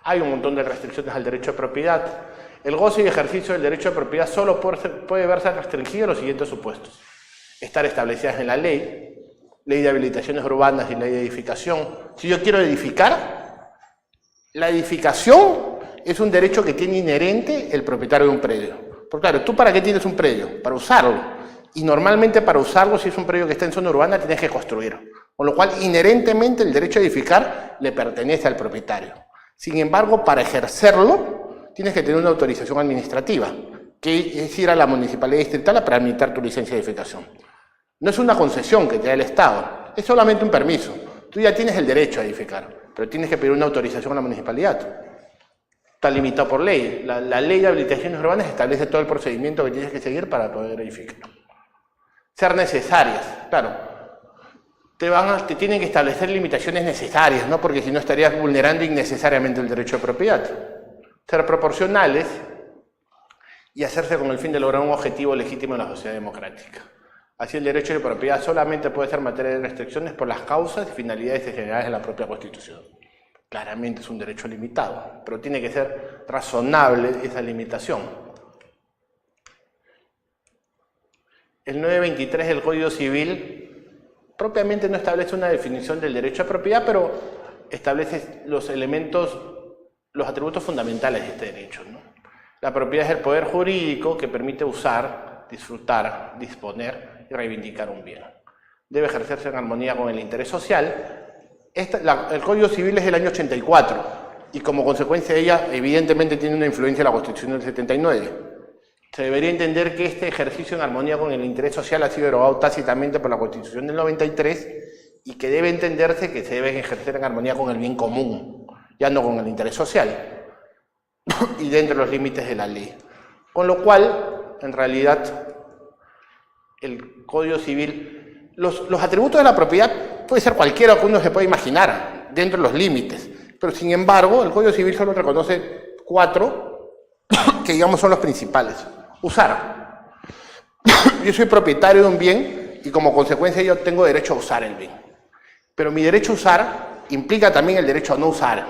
Hay un montón de restricciones al derecho de propiedad. El goce y ejercicio del derecho de propiedad solo puede verse restringido en los siguientes supuestos. Estar establecidas en la ley de habilitaciones urbanas y ley de edificación. Si yo quiero edificar, la edificación es un derecho que tiene inherente el propietario de un predio. Porque claro, ¿tú para qué tienes un predio? Para usarlo. Y normalmente para usarlo, si es un predio que está en zona urbana, tienes que construir. Con lo cual, inherentemente, el derecho a edificar le pertenece al propietario. Sin embargo, para ejercerlo, tienes que tener una autorización administrativa, que es ir a la municipalidad distrital para tramitar tu licencia de edificación. No es una concesión que te da el Estado, es solamente un permiso. Tú ya tienes el derecho a edificar, pero tienes que pedir una autorización a la municipalidad. Está limitado por ley. La ley de habilitaciones urbanas establece todo el procedimiento que tienes que seguir para poder edificar. Ser necesarias, claro. Te tienen que establecer limitaciones necesarias, ¿no? Porque si no estarías vulnerando innecesariamente el derecho de propiedad. Ser proporcionales y hacerse con el fin de lograr un objetivo legítimo en la sociedad democrática. Así el derecho de propiedad solamente puede ser materia de restricciones por las causas y finalidades generales de la propia Constitución. Claramente es un derecho limitado, pero tiene que ser razonable esa limitación. El 923 del Código Civil propiamente no establece una definición del derecho a propiedad, pero establece los elementos, los atributos fundamentales de este derecho, ¿no? La propiedad es el poder jurídico que permite usar, disfrutar, disponer y reivindicar un bien. Debe ejercerse en armonía con el interés social. El Código Civil es del año 84 y como consecuencia de ella evidentemente tiene una influencia en la Constitución del 79. Se debería entender que este ejercicio en armonía con el interés social ha sido derogado tácitamente por la Constitución del 93 y que debe entenderse que se debe ejercer en armonía con el bien común, ya no con el interés social, y dentro de los límites de la ley. Con lo cual, en realidad, el Código Civil, los atributos de la propiedad puede ser cualquiera que uno se pueda imaginar, dentro de los límites, pero sin embargo, el Código Civil solo reconoce 4 que digamos son los principales. Usar. Yo soy propietario de un bien y como consecuencia yo tengo derecho a usar el bien. Pero mi derecho a usar implica también el derecho a no usar.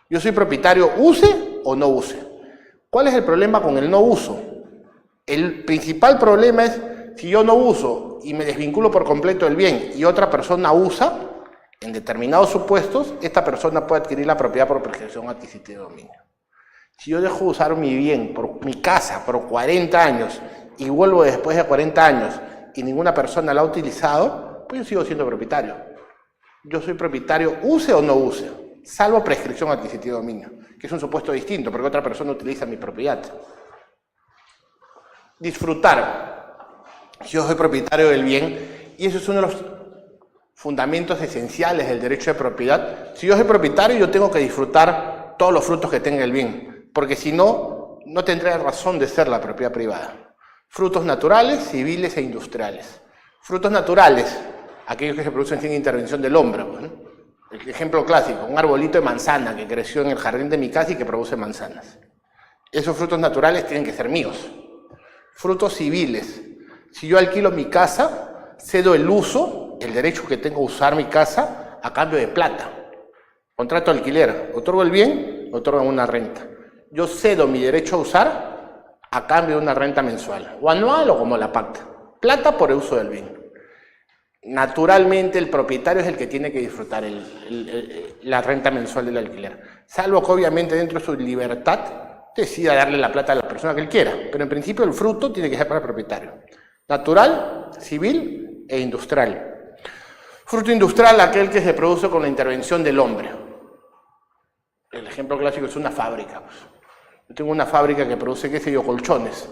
Yo soy propietario, use o no use. ¿Cuál es el problema con el no uso? El principal problema es si yo no uso y me desvinculo por completo del bien y otra persona usa, en determinados supuestos, esta persona puede adquirir la propiedad por prescripción adquisitiva de dominio. Si yo dejo de usar mi bien, por mi casa, por 40 años y vuelvo después de 40 años y ninguna persona la ha utilizado, pues yo sigo siendo propietario. Yo soy propietario, use o no use, salvo prescripción adquisitiva de dominio, que es un supuesto distinto, porque otra persona utiliza mi propiedad. Disfrutar. Yo soy propietario del bien y eso es uno de los fundamentos esenciales del derecho de propiedad. Si yo soy propietario, yo tengo que disfrutar todos los frutos que tenga el bien. Porque si no, no tendría razón de ser la propiedad privada. Frutos naturales, civiles e industriales. Frutos naturales, aquellos que se producen sin intervención del hombre, pues, ¿no? El ejemplo clásico, un arbolito de manzana que creció en el jardín de mi casa y que produce manzanas. Esos frutos naturales tienen que ser míos. Frutos civiles. Si yo alquilo mi casa, cedo el uso, el derecho que tengo a usar mi casa a cambio de plata. Contrato de alquiler. Otorgo el bien, otorgo una renta. Yo cedo mi derecho a usar a cambio de una renta mensual, o anual o como la pacta. Plata por el uso del bien. Naturalmente el propietario es el que tiene que disfrutar la renta mensual del alquiler. Salvo que obviamente dentro de su libertad decida darle la plata a la persona que él quiera. Pero en principio el fruto tiene que ser para el propietario. Natural, civil e industrial. Fruto industrial, aquel que se produce con la intervención del hombre. El ejemplo clásico es una fábrica. Yo tengo una fábrica que produce, qué sé yo, colchones.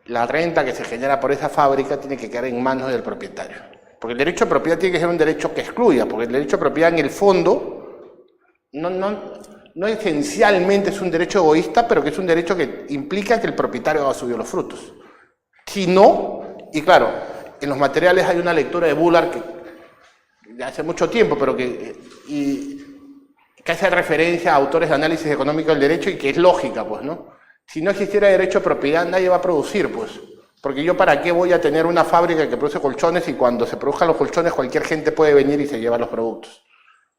La renta que se genera por esa fábrica tiene que quedar en manos del propietario. Porque el derecho de propiedad tiene que ser un derecho que excluya, porque el derecho de propiedad en el fondo no esencialmente es un derecho egoísta, pero que es un derecho que implica que el propietario haga suyo los frutos. Si no, y claro, en los materiales hay una lectura de Bullard que de hace mucho tiempo, pero que hace referencia a autores de análisis económico del derecho y que es lógica, pues, ¿no? Si no existiera derecho de propiedad, nadie va a producir, pues. Porque yo, ¿para qué voy a tener una fábrica que produce colchones y cuando se produzcan los colchones cualquier gente puede venir y se lleva los productos?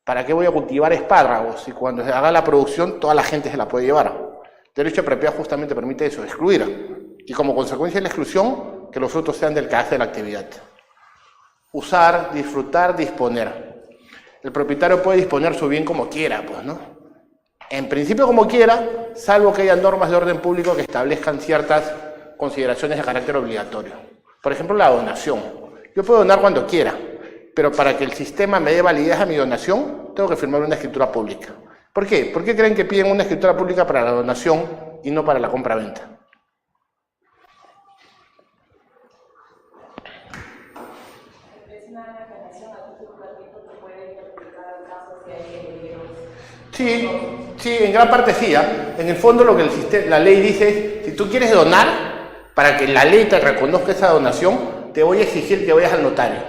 ¿Para qué voy a cultivar espárragos si cuando se haga la producción toda la gente se la puede llevar? El derecho de propiedad justamente permite eso, excluir. Y como consecuencia de la exclusión, que los frutos sean del que hace la actividad. Usar, disfrutar, disponer. El propietario puede disponer su bien como quiera, pues, ¿no? En principio como quiera, salvo que haya normas de orden público que establezcan ciertas consideraciones de carácter obligatorio. Por ejemplo, la donación. Yo puedo donar cuando quiera, pero para que el sistema me dé validez a mi donación, tengo que firmar una escritura pública. ¿Por qué? ¿Por qué creen que piden una escritura pública para la donación y no para la compra-venta? Sí, en gran parte sí. En el fondo lo que la ley dice es, si tú quieres donar, para que la ley te reconozca esa donación, te voy a exigir que vayas al notario.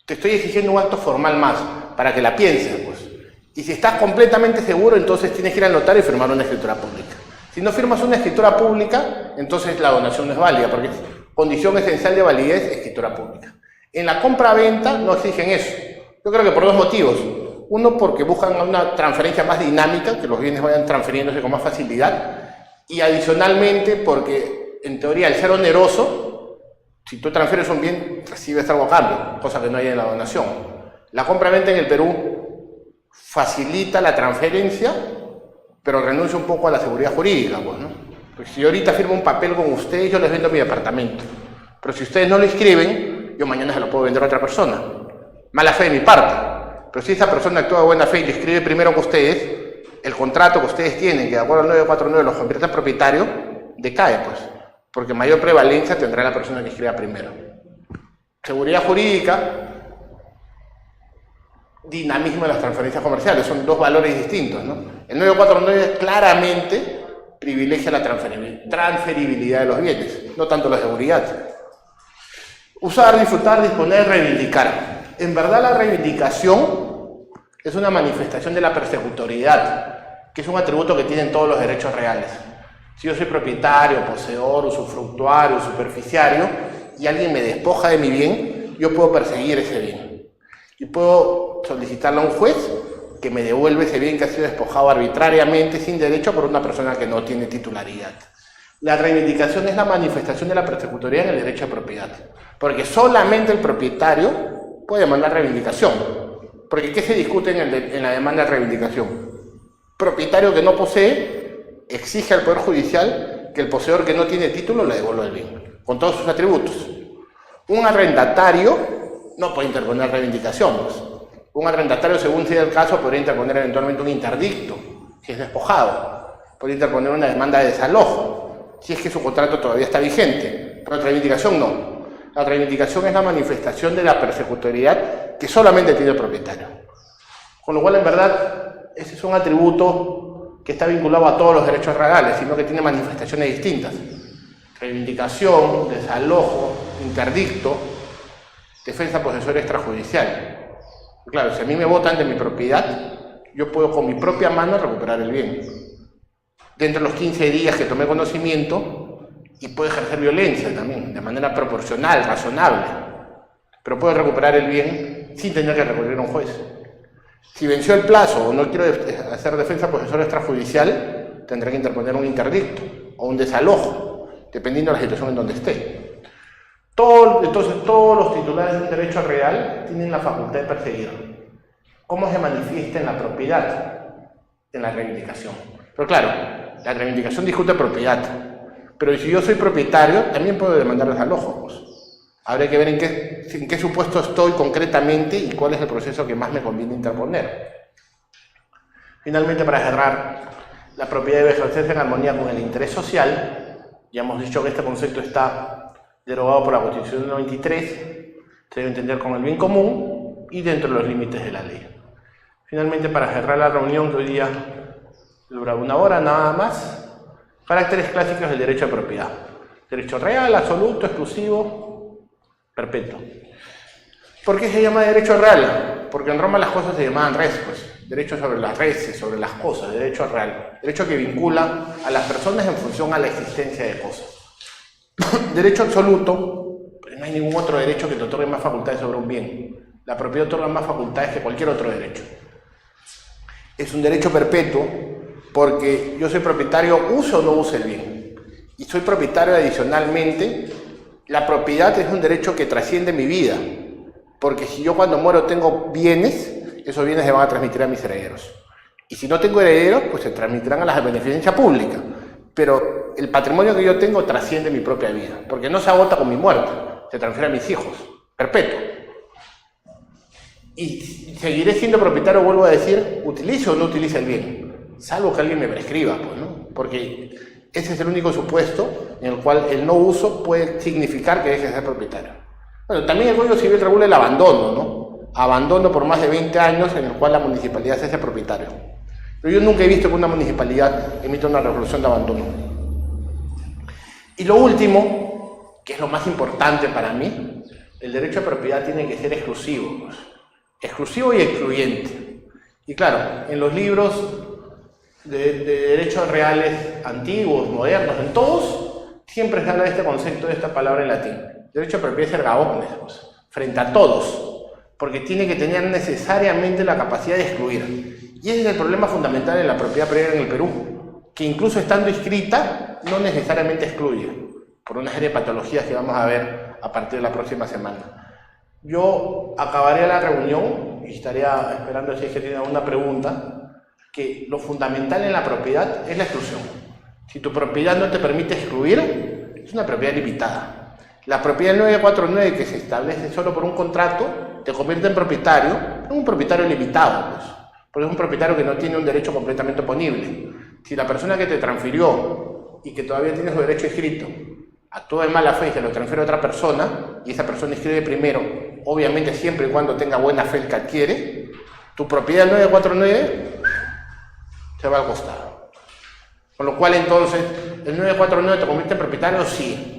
Te estoy exigiendo un acto formal más, para que la pienses, pues. Y si estás completamente seguro, entonces tienes que ir al notario y firmar una escritura pública. Si no firmas una escritura pública, entonces la donación no es válida, porque es condición esencial de validez, escritura pública. En la compra-venta no exigen eso. Yo creo que por dos motivos. Uno, porque buscan una transferencia más dinámica, que los bienes vayan transfiriéndose con más facilidad. Y adicionalmente, porque en teoría, al ser oneroso, si tú transfieres un bien, recibes algo a cambio, cosa que no hay en la donación. La compra-venta en el Perú facilita la transferencia, pero renuncia un poco a la seguridad jurídica, pues, ¿no? Porque si yo ahorita firmo un papel con ustedes, yo les vendo mi departamento. Pero si ustedes no lo inscriben, yo mañana se lo puedo vender a otra persona. Mala fe de mi parte. Pero si esa persona actúa de buena fe y lo escribe primero que ustedes, el contrato que ustedes tienen, que de acuerdo al 949 los convierte en propietario, decae, pues. Porque mayor prevalencia tendrá la persona que escriba primero. Seguridad jurídica, dinamismo de las transferencias comerciales, son dos valores distintos, ¿no? El 949 claramente privilegia la transferibilidad de los bienes, no tanto la seguridad. Usar, disfrutar, disponer, reivindicar. En verdad la reivindicación es una manifestación de la persecutoriedad, que es un atributo que tienen todos los derechos reales. Si yo soy propietario, poseedor, usufructuario, superficiario, y alguien me despoja de mi bien, yo puedo perseguir ese bien. Y puedo solicitarle a un juez que me devuelva ese bien que ha sido despojado arbitrariamente, sin derecho, por una persona que no tiene titularidad. La reivindicación es la manifestación de la persecutoriedad en el derecho de propiedad, porque solamente el propietario puede demandar reivindicación. Porque ¿qué se discute en la demanda de reivindicación? Propietario que no posee exige al Poder Judicial que el poseedor que no tiene título le devuelva el bien, con todos sus atributos. Un arrendatario no puede interponer reivindicación. Pues. Un arrendatario, según sea el caso, podría interponer eventualmente un interdicto, si es despojado. Podría interponer una demanda de desalojo, si es que su contrato todavía está vigente. Pero la reivindicación no. La reivindicación es la manifestación de la persecutoriedad que solamente tiene el propietario. Con lo cual, en verdad, ese es un atributo que está vinculado a todos los derechos reales, sino que tiene manifestaciones distintas. Reivindicación, desalojo, interdicto, defensa posesión extrajudicial. Claro, si a mí me botan de mi propiedad, yo puedo con mi propia mano recuperar el bien. Dentro de los 15 días que tomé conocimiento, y puedo ejercer violencia también, de manera proporcional, razonable. Pero puedo recuperar el bien sin tener que recurrir a un juez. Si venció el plazo o no quiero hacer defensa posesión extrajudicial, tendré que interponer un interdicto o un desalojo, dependiendo de la situación en donde esté. Entonces, todos los titulares de un derecho real tienen la facultad de perseguir. ¿Cómo se manifiesta en la propiedad? En la reivindicación. Pero claro, la reivindicación discute propiedad. Pero si yo soy propietario, también puedo demandar desalojo. Pues. Habrá que ver en qué supuesto estoy concretamente y cuál es el proceso que más me conviene interponer. Finalmente, para cerrar, la propiedad debe ejercerse en armonía con el interés social. Ya hemos dicho que este concepto está derogado por la Constitución del 93, se debe entender como el bien común y dentro de los límites de la ley. Finalmente, para cerrar la reunión, que hoy día dura 1 hora nada más, caracteres clásicos del derecho de propiedad. Derecho real, absoluto, exclusivo, perpetuo. ¿Por qué se llama derecho real? Porque en Roma las cosas se llamaban res, pues. Derecho sobre las reses, sobre las cosas, derecho real. Derecho que vincula a las personas en función a la existencia de cosas. Derecho absoluto, pues no hay ningún otro derecho que te otorgue más facultades sobre un bien. La propiedad otorga más facultades que cualquier otro derecho. Es un derecho perpetuo porque yo soy propietario, use o no use el bien. Y soy propietario adicionalmente. La propiedad es un derecho que trasciende mi vida. Porque si yo cuando muero tengo bienes, esos bienes se van a transmitir a mis herederos. Y si no tengo herederos, pues se transmitirán a la beneficencia pública. Pero el patrimonio que yo tengo trasciende mi propia vida. Porque no se agota con mi muerte, se transfiere a mis hijos. Perpetuo. Y seguiré siendo propietario, vuelvo a decir, utilice o no utilice el bien. Salvo que alguien me prescriba, pues, ¿no? Porque ese es el único supuesto en el cual el no uso puede significar que deje de ser propietario. Bueno, también el Código Civil regula el abandono, ¿no? Abandono por más de 20 años en el cual la municipalidad se hace propietario. Pero yo nunca he visto que una municipalidad emita una resolución de abandono. Y lo último, que es lo más importante para mí, el derecho de propiedad tiene que ser exclusivo, pues. Exclusivo y excluyente. Y claro, en los libros de derechos reales antiguos, modernos, en todos, siempre se habla de este concepto, de esta palabra en latín. Derecho de propiedad es erga omnes, pues, frente a todos, porque tiene que tener necesariamente la capacidad de excluir. Y ese es el problema fundamental de la propiedad privada en el Perú, que incluso estando inscrita, no necesariamente excluye, por una serie de patologías que vamos a ver a partir de la próxima semana. Yo acabaré la reunión y estaría esperando si es que tienen alguna pregunta, que lo fundamental en la propiedad es la exclusión. Si tu propiedad no te permite excluir, es una propiedad limitada. La propiedad 949, que se establece solo por un contrato, te convierte en propietario, un propietario limitado, pues, porque es un propietario que no tiene un derecho completamente oponible. Si la persona que te transfirió y que todavía tiene su derecho escrito actúa en mala fe y se lo transfiere a otra persona, y esa persona escribe primero, obviamente siempre y cuando tenga buena fe el que adquiere, tu propiedad 949 se va al costado. Con lo cual entonces, el 949 te convierte en propietario, sí.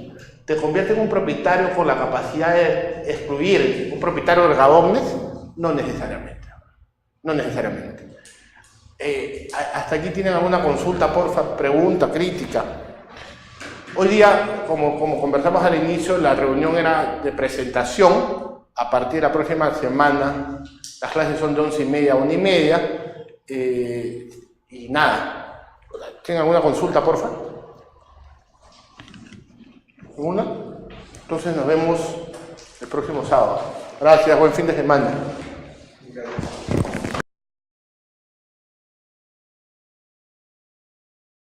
Te convierte en un propietario con la capacidad de excluir, un propietario erga omnes, no necesariamente. No necesariamente. Hasta aquí tienen alguna consulta, porfa, pregunta, crítica. Hoy día, como conversamos al inicio, la reunión era de presentación. A partir de la próxima semana, las clases son de 11:30 a 1:30. Y nada, ¿tienen alguna consulta, porfa? ¿Ninguna? Entonces nos vemos el próximo sábado. Gracias, buen fin de semana.